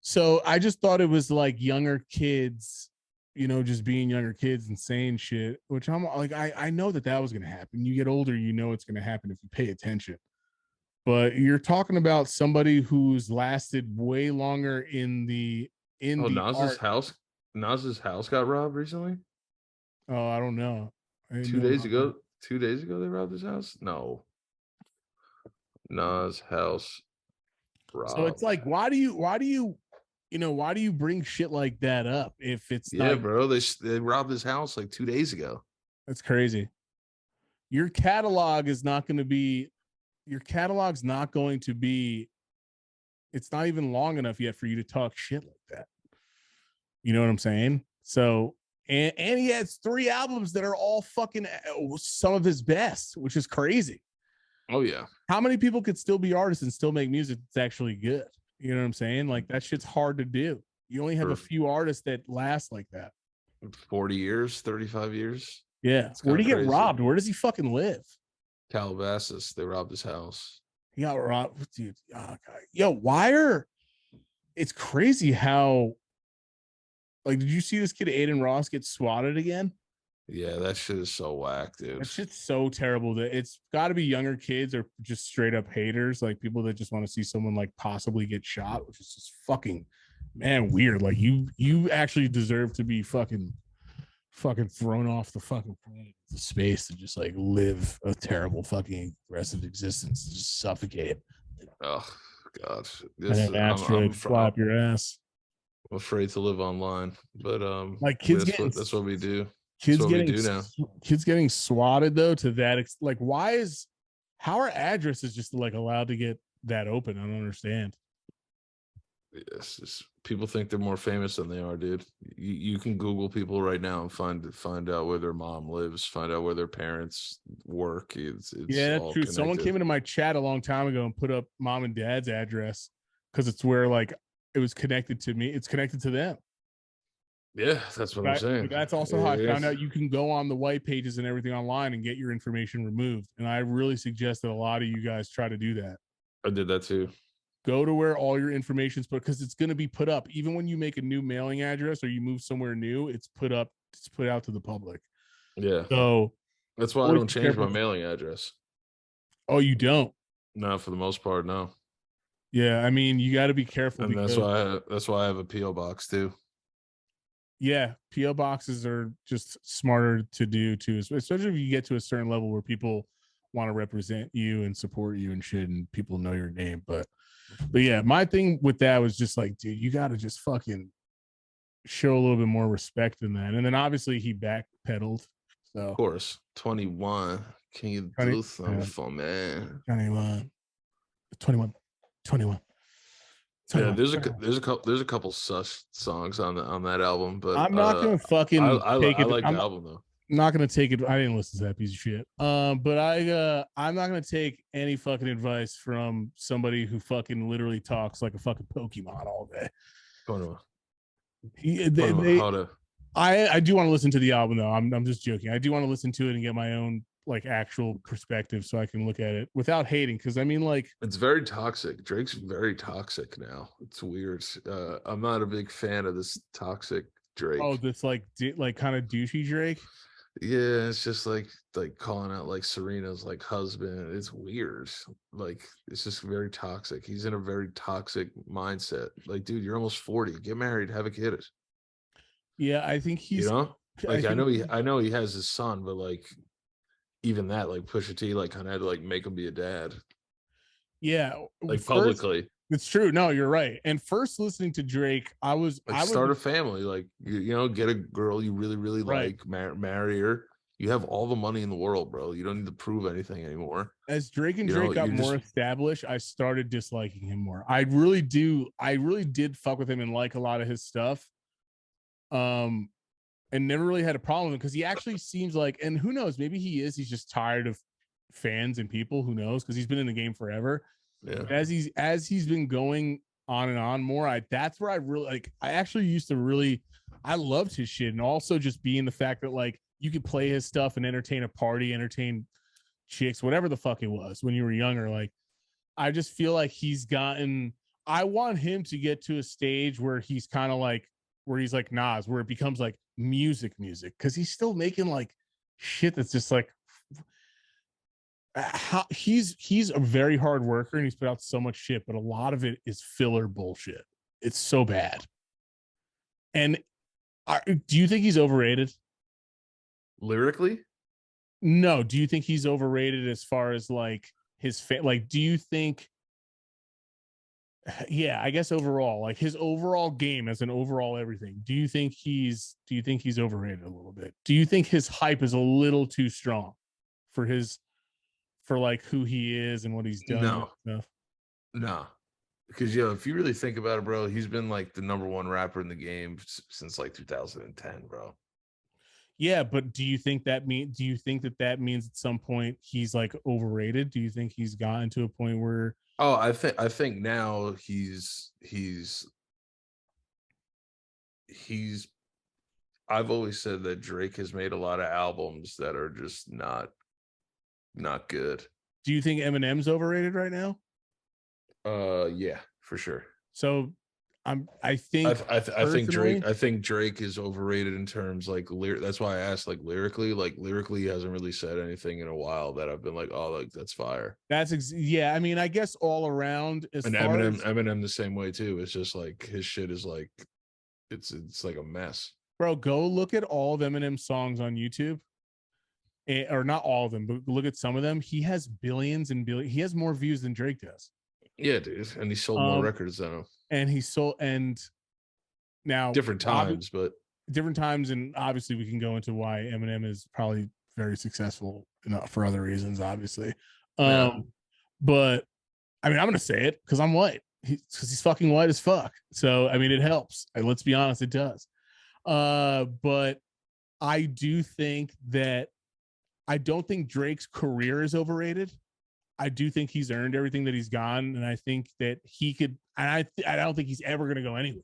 So I just thought it was like younger kids, just being younger kids and saying shit, which I'm like, I know that was going to happen. You get older, it's going to happen if you pay attention. But you're talking about somebody who's lasted way longer in Nas's house got robbed recently. Oh, I don't know. 2 days ago they robbed his house. No, Nas house robbed. So it's like, why do you bring shit like that up if it's bro, they robbed his house like 2 days ago. That's crazy. Your catalog's not going to be, it's not even long enough yet for you to talk shit like that. You know what I'm saying? So, and he has 3 albums that are all fucking some of his best, which is crazy. Oh yeah. How many people could still be artists and still make music that's actually good? You know what I'm saying? Like that shit's hard to do. You only have a few artists that last like that. 40 years, 35 years. Yeah. Where'd he get robbed? Where does he fucking live? Calabasas. They robbed his house. He got robbed, dude. Oh, God. Yo, Wire. It's crazy how. Like, did you see this kid Aiden Ross get swatted again? Yeah, that shit is so whack, dude. That shit's so terrible that it's got to be younger kids or just straight up haters, like people that just want to see someone like possibly get shot, which is just fucking, man, weird. Like you actually deserve to be fucking thrown off the fucking planet, the space to just like live a terrible fucking rest of existence, just suffocate. Oh God, And an asteroid fly up your ass. I'm afraid to live online, but like kids that's what we do. Kids getting swatted though to that like how are addresses just like allowed to get that open? I don't understand. Yes, people think they're more famous than they are, dude. You can Google people right now and find out where their mom lives, find out where their parents work. It's yeah, that's true. Connected. Someone came into my chat a long time ago and put up mom and dad's address because it's where like it was connected to me. It's connected to them. Yeah, that's what I'm saying. That's also how I found out you can go on the white pages and everything online and get your information removed. And I really suggest that a lot of you guys try to do that. I did that too. Go to where all your information's put, because it's going to be put up. Even when you make a new mailing address or you move somewhere new, it's put out to the public. Yeah. So that's why I don't change my mailing address. Oh, you don't? No, for the most part, no. Yeah, I mean, you got to be careful. And that's why I have a PO box too. Yeah, PO boxes are just smarter to do too, especially if you get to a certain level where people want to represent you and support you and shit, and people know your name. But yeah, my thing with that was just like, dude, you got to just fucking show a little bit more respect than that. And then obviously he backpedaled. So of course, 21. Can you do something for me? 21. Yeah, there's a couple sus songs on that album, but I'm not gonna fucking take it. I like the album though. I'm not gonna take it. I didn't listen to that piece of shit. But I'm not gonna take any fucking advice from somebody who fucking literally talks like a fucking Pokemon all day. I do want to listen to the album though. I'm just joking. I do want to listen to it and get my own like actual perspective so I can look at it without hating, because I mean, like, it's very toxic. Drake's very toxic now. It's weird. I'm not a big fan of this toxic Drake. Oh, this like kind of douchey Drake. Yeah, it's just like calling out like Serena's like husband. It's weird. Like, it's just very toxic. He's in a very toxic mindset. Like, dude, you're almost 40. Get married, have a kid. Yeah, I think he's, you know, like I know he has his son, but like even that, like Pusha T, like kind of had to like make him be a dad. Yeah, like publicly. It's true. No, you're right. And first listening to Drake, I was start a family, like you know, get a girl you really like, marry her. You have all the money in the world, bro. You don't need to prove anything anymore. As Drake got more established, I started disliking him more. I really did fuck with him and like a lot of his stuff. And never really had a problem with him because he actually seems like, and who knows, maybe he's just tired of fans and people, who knows, because he's been in the game forever. Yeah. As he's been going on and on more, that's where I really like, I actually used to really, I loved his shit. And also just being the fact that like you could play his stuff and entertain a party, entertain chicks, whatever the fuck it was when you were younger. Like, I just feel like I want him to get to a stage where he's kind of like, where he's like Nas, where it becomes like music, because he's still making like shit that's just like, he's a very hard worker and he's put out so much shit, but a lot of it is filler bullshit. It's so bad. And do you think he's overrated lyrically? No. Do you think he's overrated as far as like his like, do you think, yeah, I guess overall, like his overall game as an overall everything, do you think he's overrated a little bit? Do you think his hype is a little too strong for like who he is and what he's done? No, because if you really think about it, bro, he's been like the number one rapper in the game since like 2010, bro. Yeah, but do you think that means at some point he's like overrated? Do you think he's gotten to a point where I think now he's I've always said that Drake has made a lot of albums that are just not good. Do you think Eminem's overrated right now? Yeah, for sure. So I think I think Drake is overrated in terms like that's why I asked like lyrically he hasn't really said anything in a while that I've been like, oh, like that's fire. Yeah, I mean, I guess all around as and far Eminem the same way too. It's just like his shit is like it's like a mess. Bro, go look at all of Eminem's songs on YouTube. Or not all of them, but look at some of them. He has billions and billions. He has more views than Drake does. Yeah, dude. And he sold more records than him. And he sold, and now different times, and obviously we can go into why Eminem is probably very successful for other reasons, obviously. But I mean, I'm gonna say it because I'm white. Because he's fucking white as fuck. So I mean, it helps. Let's be honest, it does. But I do think that I don't think Drake's career is overrated. I do think he's earned everything that he's gotten, and I think that he could. And I don't think he's ever going to go anywhere.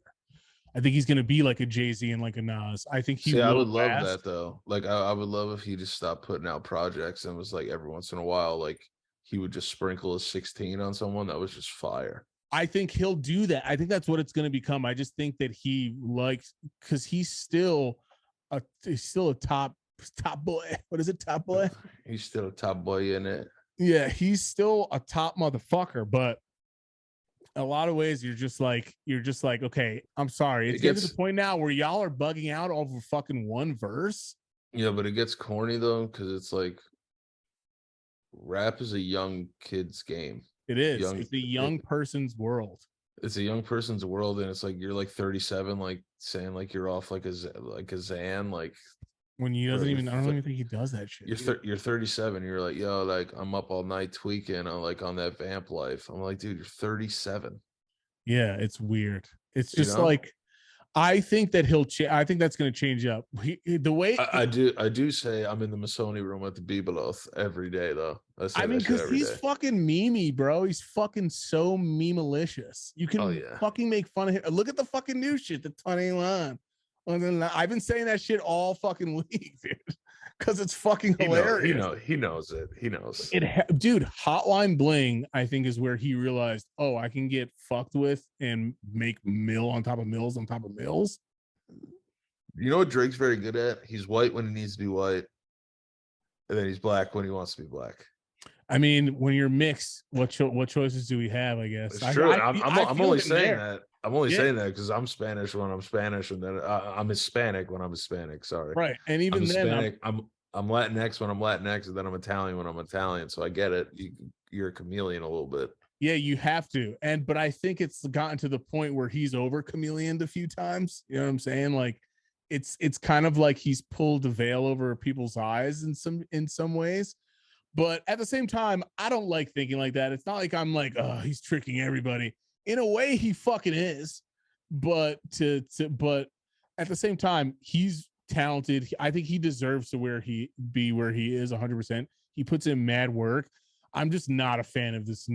I think he's going to be like a Jay-Z and like a Nas. I think he. I would love that though. Like I would love if he just stopped putting out projects and was like every once in a while, like he would just sprinkle a 16 on someone that was just fire. I think he'll do that. I think that's what it's going to become. I just think that he likes because he's still a top boy. What is it, top boy? He's still a top boy in it. Yeah, he's still a top motherfucker, but a lot of ways you're just like, okay, I'm sorry. It's getting to the point now where y'all are bugging out over fucking one verse. Yeah, but it gets corny though, because it's like rap is a young kid's game. It is. It's a young person's world. It's a young person's world, and it's like you're like 37, like saying like you're off like a Xan, like when he doesn't even. I don't even think he does that shit. You're 37. You're like, yo, like I'm up all night tweaking on like on that vamp life. I'm like, dude, you're 37. Yeah, it's weird. It's just like, I think that I think that's going to change up. The way I do say I'm in the Masoni room at the Bibaloth every day though. I mean, because he's fucking memey, bro. He's fucking so meme-malicious. You can fucking make fun of him. Look at the fucking new shit, the 21. I've been saying that shit all fucking week, dude, because it's fucking hilarious. He knows it. He knows it. Dude, Hotline Bling, I think, is where he realized, oh, I can get fucked with and make mill on top of mills on top of mills. You know what Drake's very good at? He's white when he needs to be white, and then he's black when he wants to be black. I mean, when you're mixed, what choices do we have? I guess it's true. I'm only saying that. I'm only saying that because I'm Spanish when I'm Spanish, and then I'm Hispanic when I'm Hispanic. Sorry, right? And even I'm then, Hispanic. I'm Latinx when I'm Latinx, and then I'm Italian when I'm Italian. So I get it. You're a chameleon a little bit. Yeah, you have to. But I think it's gotten to the point where he's over chameleoned a few times. You know what I'm saying? Like, it's kind of like he's pulled the veil over people's eyes in some ways. But at the same time, I don't like thinking like that. It's not like I'm like, oh, he's tricking everybody. In a way, he fucking is. But but at the same time, he's talented. I think he deserves to be where he is 100%. He puts in mad work. I'm just not a fan of this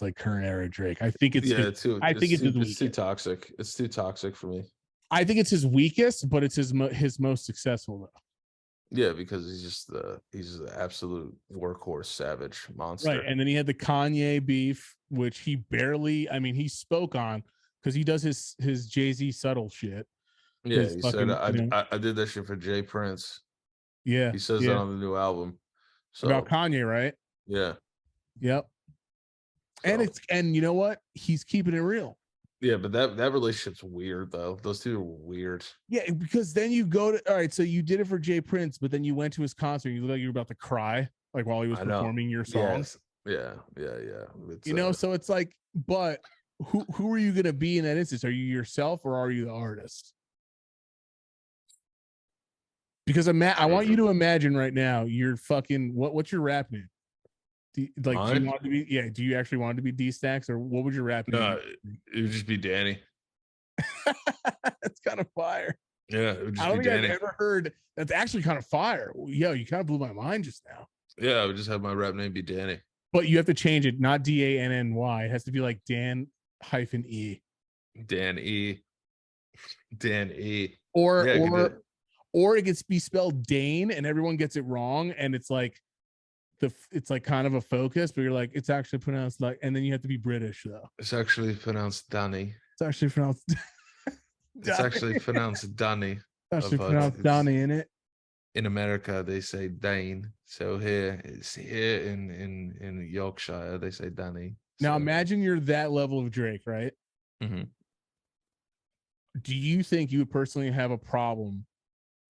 like current era Drake. I think it's too toxic. It's too toxic for me. I think it's his weakest, but it's his most successful though. Yeah, because he's the absolute workhorse savage monster. Right. And then he had the Kanye beef, which he spoke on because he does his Jay-Z subtle shit. Yeah, he said I did that shit for Jay Prince. Yeah. He says that on the new album. So, about Kanye, right? Yeah. Yep. So. And you know what? He's keeping it real. Yeah, but that relationship's weird though. Those two are weird. Yeah, because then you go to all right. So you did it for Jay Prince, but then you went to his concert. You look like you were about to cry, like while he was performing your songs. Yes. Yeah. It's, so it's like, but who are you gonna be in that instance? Are you yourself or are you the artist? Because I want you to imagine right now. You're fucking what's your rap name? Do you want it to be? Yeah. Do you actually want it to be D-Stacks or what would your rap name? No, it would just be Danny. That's kind of fire. Yeah, it would just I don't be think Danny. I've ever heard that's actually kind of fire. Yo, you kind of blew my mind just now. Yeah, I would just have my rap name be Danny. But you have to change it, not DANNY. It has to be like Dan-E. Dan E. Or it gets be spelled Dane and everyone gets it wrong, and it's like it's like kind of a focus, but you're like, it's actually pronounced like, and then you have to be British though. It's actually pronounced Danny. It's actually pronounced. It's actually pronounced Danny. Actually pronounced Danny in it. In America, they say Dane. So here in Yorkshire, they say Danny. Now so. imagine you're that level of Drake, right? Mm-hmm. Do you think you would personally have a problem?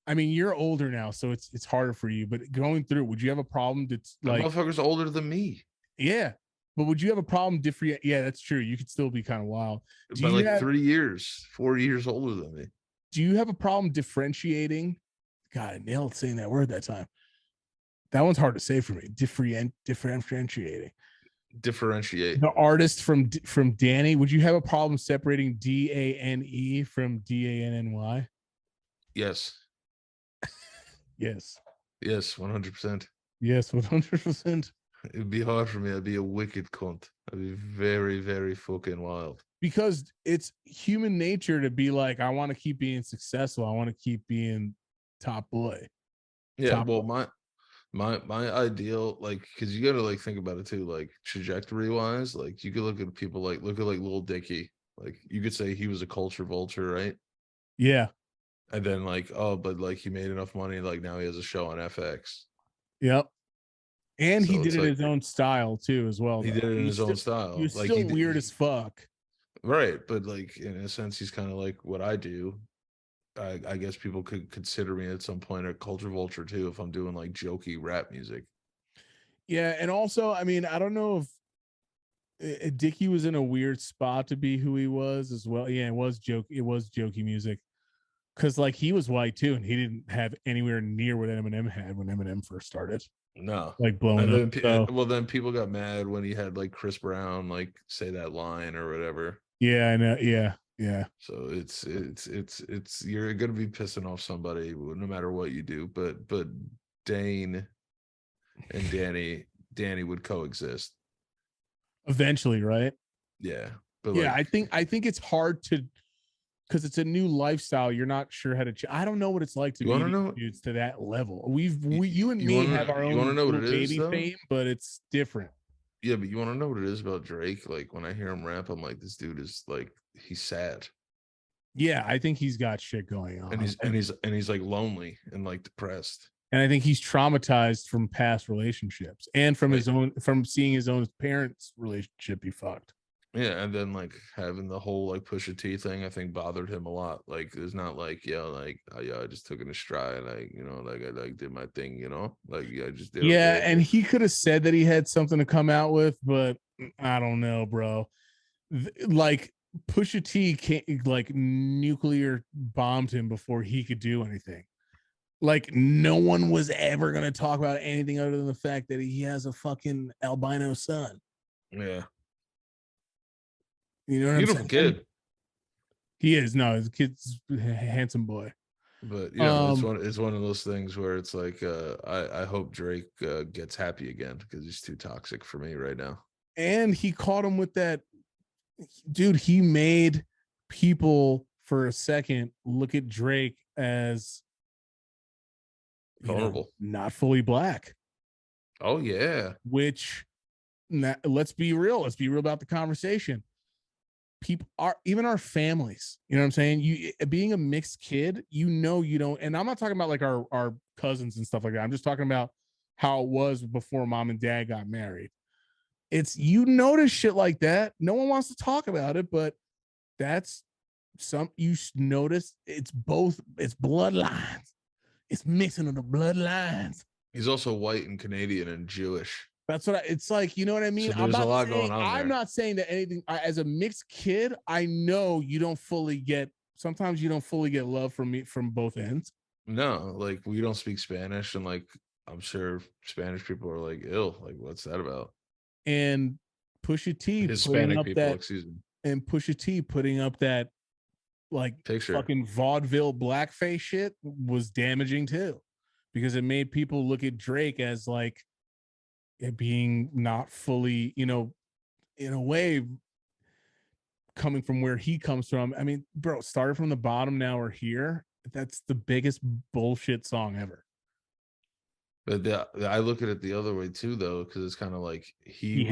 I mean, you're older now, so it's harder for you. But going through, would you have a problem that's like motherfucker's older than me? Yeah, but would you have a problem different? Yeah, that's true. You could still be kind of wild. By like 3 years, 4 years older than me. Do you have a problem differentiating? God, I nailed saying that word that time. That one's hard to say for me. Differentiating. Differentiate the artist from Danny. Would you have a problem separating Dane from Danny? Yes. Yes. Yes, 100%. Yes, 100%. It'd be hard for me. I'd be a wicked cunt. I'd be very, very fucking wild. Because it's human nature to be like, I want to keep being successful. I want to keep being top boy. Yeah, top well, boy. My ideal, like, because you gotta like think about it too, like trajectory wise, like you could look at people like Lil Dicky, like you could say he was a culture vulture, right? Yeah. And then like, oh, but like he made enough money, like now he has a show on FX. Yep. And so he did it in his own style too, as well. He did it in his own style. He was like still weird as fuck. Right, but like in a sense, he's kind of like what I do. I guess people could consider me at some point a culture vulture too if I'm doing like jokey rap music. Yeah, and also, I mean, I don't know if Dickie was in a weird spot to be who he was as well. Yeah, it was jokey music. Because like he was white too, and he didn't have anywhere near what Eminem had when Eminem first started. No, like blowing up. Well, then people got mad when he had like Chris Brown like say that line or whatever. Yeah, I know. Yeah. So it's you're gonna be pissing off somebody no matter what you do. But Dane and Danny would coexist eventually, right? Yeah, but yeah, like, I think it's hard to. Because it's a new lifestyle, you're not sure how to. I don't know what it's like to be dudes to that level. You and me have our own baby fame, but it's different. Yeah, but you want to know what it is about Drake? Like when I hear him rap, I'm like, this dude is like, he's sad. Yeah, I think he's got shit going on, and he's like lonely and like depressed. And I think he's traumatized from past relationships and from from seeing his own parents' relationship be fucked. Yeah, and then like having the whole like Pusha T thing, I think bothered him a lot. Like it's not like I just took it in stride, like like I like did my thing, like I just did. Yeah, and he could have said that he had something to come out with, but I don't know, bro. Like Pusha T like nuclear bombed him before he could do anything. Like no one was ever gonna talk about anything other than the fact that he has a fucking albino son. Yeah. You know what Beautiful I'm saying? Kid. He is. No, his kid's a handsome boy. But it's one of those things where it's like I hope Drake gets happy again because he's too toxic for me right now. And he caught him with that dude. He made people for a second look at Drake as vulnerable, not fully black. Oh yeah. Which let's be real. Let's be real about the conversation. People are even our families, you know what I'm saying? You being a mixed kid, you don't, and I'm not talking about like our cousins and stuff like that. I'm just talking about how it was before mom and dad got married. It's notice shit like that. No one wants to talk about it, but that's you notice it's bloodlines. It's mixing of the bloodlines. He's also white and Canadian and Jewish. That's what it's like. You know what I mean? So there's a lot going on. I'm not saying that anything. As a mixed kid, I know you don't fully get. Sometimes you don't fully get love from me from both ends. No, like we don't speak Spanish, and like I'm sure Spanish people are like, "Ill, like what's that about?" And Pusha T, Hispanic people, excuse me, and Pusha T putting up that like picture, fucking vaudeville blackface shit was damaging too, because it made people look at Drake as like it being not fully, in a way, coming from where he comes from. I mean, bro, started from the bottom, now we're here. That's the biggest bullshit song ever. But I look at it the other way too, though, because it's kind of like he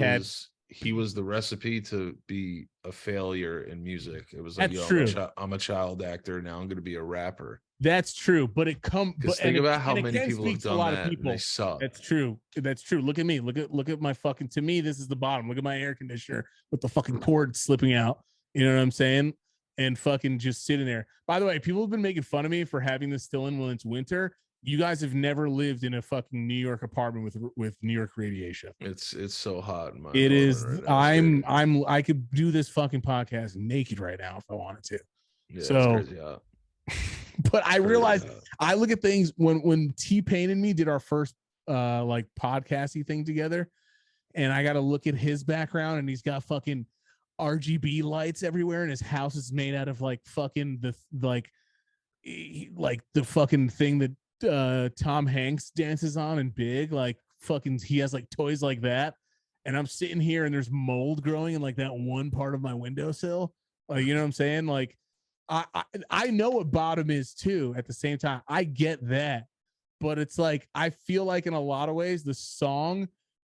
was the recipe to be a failure in music. It was like, That's yo, true. I'm a child actor. Now I'm going to be a rapper. That's true. But Think about how many people have done that. People. And they suck. That's true. That's true. Look at me. Look at my fucking, to me, this is the bottom. Look at my air conditioner with the fucking cord slipping out. You know what I'm saying? And fucking just sitting there. By the way, people have been making fun of me for having this still in when it's winter. You guys have never lived in a fucking New York apartment with New York radiation. It's so hot in my It is. Right now. I could do this fucking podcast naked right now if I wanted to. Yeah, so, it's crazy hot. But I realized I look at things when T-Pain and me did our first like podcasty thing together, and I got to look at his background, and he's got fucking RGB lights everywhere, and his house is made out of like fucking the fucking thing that Tom Hanks dances on in Big, like fucking he has like toys like that, and I'm sitting here and there's mold growing in like that one part of my windowsill, like, you know what I'm saying? Like I know what bottom is too. At the same time, I get that, but it's like I feel like in a lot of ways the song,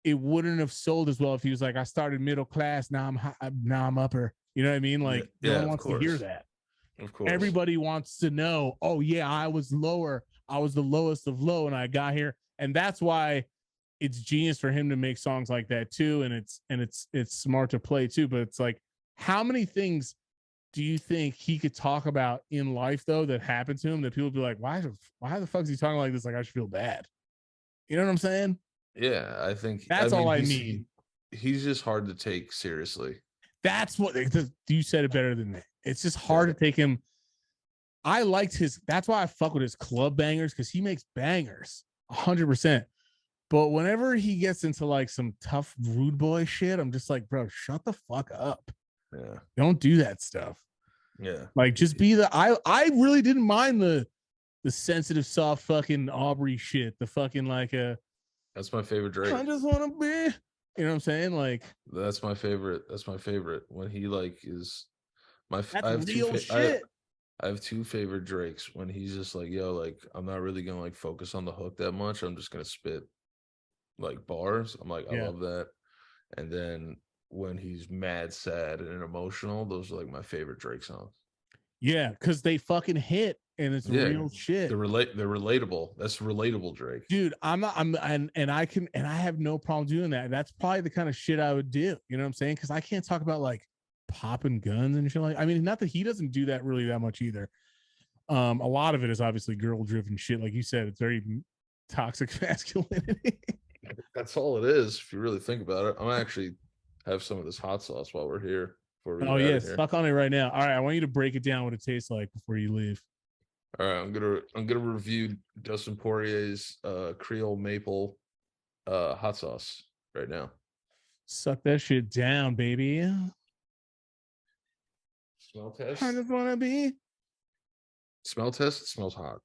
it wouldn't have sold as well if he was like, I started middle class, now I'm upper. You know what I mean? Like no one wants to hear that. Of course, everybody wants to know. Oh yeah, I was lower. I was the lowest of low, and I got here, and that's why it's genius for him to make songs like that too. And it's smart to play too. But it's like, how many things do you think he could talk about in life though that happened to him that people be like, why the fuck is he talking like this? Like I should feel bad. You know what I'm saying? Yeah, I think that's all I mean. He's just hard to take seriously. That's what you said it better than me. It's just hard to take him. I liked his. That's why I fuck with his club bangers, because he makes bangers 100%. But whenever he gets into like some tough rude boy shit, I'm just like, bro, shut the fuck up. Yeah, don't do that stuff. Yeah, like just be the. I really didn't mind the sensitive, soft fucking Aubrey shit. The fucking like That's my favorite Drake. I just want to be. You know what I'm saying? Like that's my favorite. That's my favorite when he like is my. I have real shit. I have two favorite Drakes when he's just like, yo, like I'm not really gonna like focus on the hook that much. I'm just gonna spit like bars. I'm like, I love that. And then when he's mad, sad, and emotional, those are like my favorite Drake songs. Yeah, because they fucking hit and it's real shit. They're relatable. That's relatable Drake. Dude, I have no problem doing that. That's probably the kind of shit I would do. You know what I'm saying? Because I can't talk about like popping guns and shit like. I mean, not that he doesn't do that really that much either. A lot of it is obviously girl driven shit. Like you said, it's very toxic masculinity. That's all it is, if you really think about it. I'm actually have some of this hot sauce while we're here. Oh yeah, suck on it right now. All right, I want you to break it down what it tastes like before you leave. All right, I'm gonna review Dustin Poirier's Creole maple hot sauce right now. Suck that shit down, baby. Smell test. I just wanna be. Smell test. It smells hot.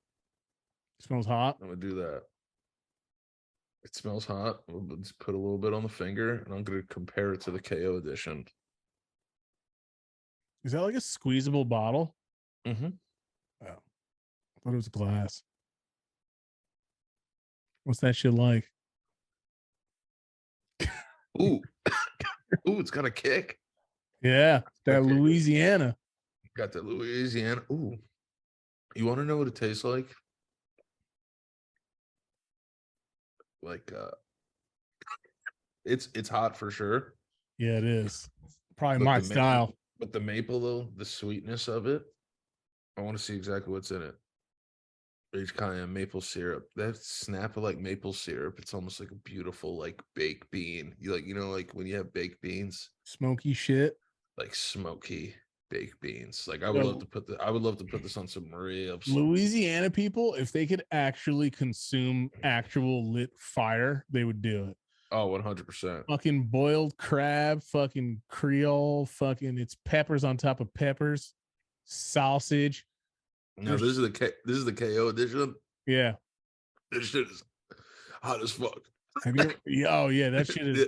It smells hot. I'm gonna do that. It smells hot. Let's put a little bit on the finger, and I'm gonna compare it to the KO edition. Is that like a squeezable bottle? Mm-hmm. Oh, I thought it was glass. What's that shit like? Ooh, ooh, it's got a kick. Yeah, that Louisiana. Got the Louisiana. Ooh, you want to know what it tastes like? Like, it's hot for sure. Yeah, it is. Probably my style. But the maple, though, the sweetness of it, I want to see exactly what's in it. Each kind of maple syrup. That snap of like maple syrup. It's almost like a beautiful like baked bean. Like when you have baked beans, smoky shit, like smoky baked beans. Like I would love to put this on some ribs. Louisiana people, if they could actually consume actual lit fire, they would do it. Oh, 100%. Fucking boiled crab, fucking Creole, fucking it's peppers on top of peppers, sausage. No, this is the KO edition. Yeah. This shit is hot as fuck. Oh yeah, that shit is.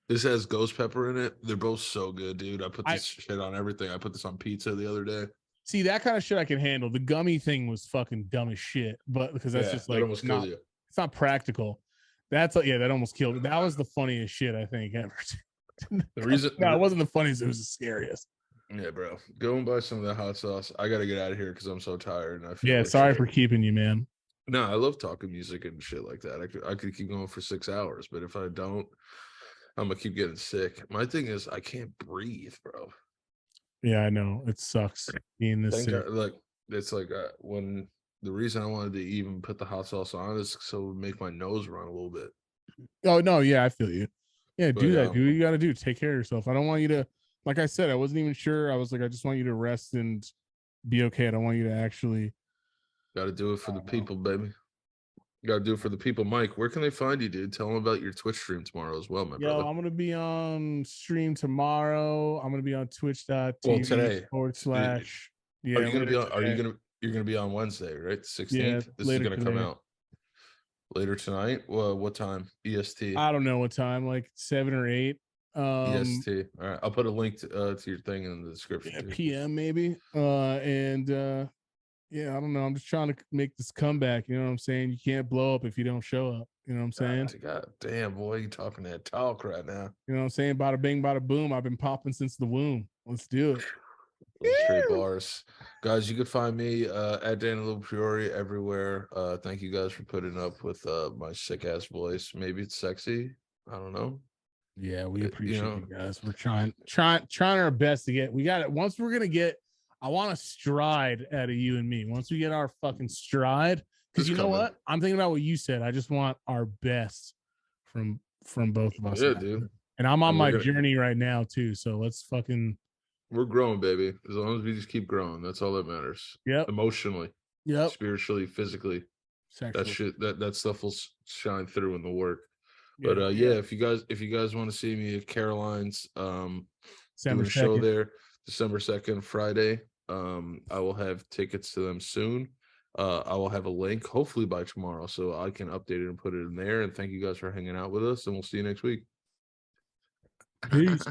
This has ghost pepper in it. They're both so good, dude. I put this shit on everything. I put this on pizza the other day. See, that kind of shit I can handle. The gummy thing was fucking dumb as shit, but because that's just like it's It's not practical. That's like, yeah, that almost killed me. That was the funniest shit I think ever. The reason no, it wasn't the funniest, it was the scariest. Yeah, bro. Go and buy some of that hot sauce. I gotta get out of here because I'm so tired and I feel like sorry shit. for keeping you, man. No, I love talking music and shit like that. I could keep going for 6 hours, but if I don't, I'm gonna keep getting sick. My thing is I can't breathe, bro. Yeah, I know. It sucks being this sick. Like it's like when the reason I wanted to even put the hot sauce on is so it would make my nose run a little bit. Oh no, yeah, I feel you. Yeah, But, do that. Do what you gotta do. Take care of yourself. I don't want you to, like I said, I wasn't even sure. I was like, I just want you to rest and be okay. I don't want you to actually gotta do it for the people, baby. You gotta do it for the people. Mike, where can they find you, dude? Tell them about your Twitch stream tomorrow as well, my brother. I'm gonna be on stream tomorrow. I'm gonna be on twitch.tv today. / Yeah, are you gonna be on you're gonna be on Wednesday, right? The 16th? Yeah, this is gonna come out later tonight. Well, what time? EST. I don't know what time, like 7 or 8. EST. All right. I'll put a link to your thing in the description. Yeah, PM maybe. Yeah, I don't know. I'm just trying to make this comeback. You know what I'm saying? You can't blow up if you don't show up. You know what I'm saying? God damn, boy, you talking that talk right now. You know what I'm saying? Bada bing, bada boom. I've been popping since the womb. Let's do it. Straight bars. Guys, you can find me at Danilo Priori everywhere. Thank you guys for putting up with my sick ass voice. Maybe it's sexy. I don't know. Yeah, we appreciate you guys. We're trying our best to get. We got it. Once we're gonna get, I want a stride out of you and me. Once we get our fucking stride, because you know what? I'm thinking about what you said. I just want our best from both of us. Yeah, dude. And I'm on my journey right now too. So let's fucking. We're growing, baby. As long as we just keep growing, that's all that matters. Yep. Emotionally. Yep. Spiritually, physically. Sexually. That stuff will shine through in the work. But if you guys want to see me at Caroline's, doing a show there December 2nd, Friday. I will have tickets to them soon. I will have a link hopefully by tomorrow, so I can update it and put it in there. And thank you guys for hanging out with us, and we'll see you next week. Peace.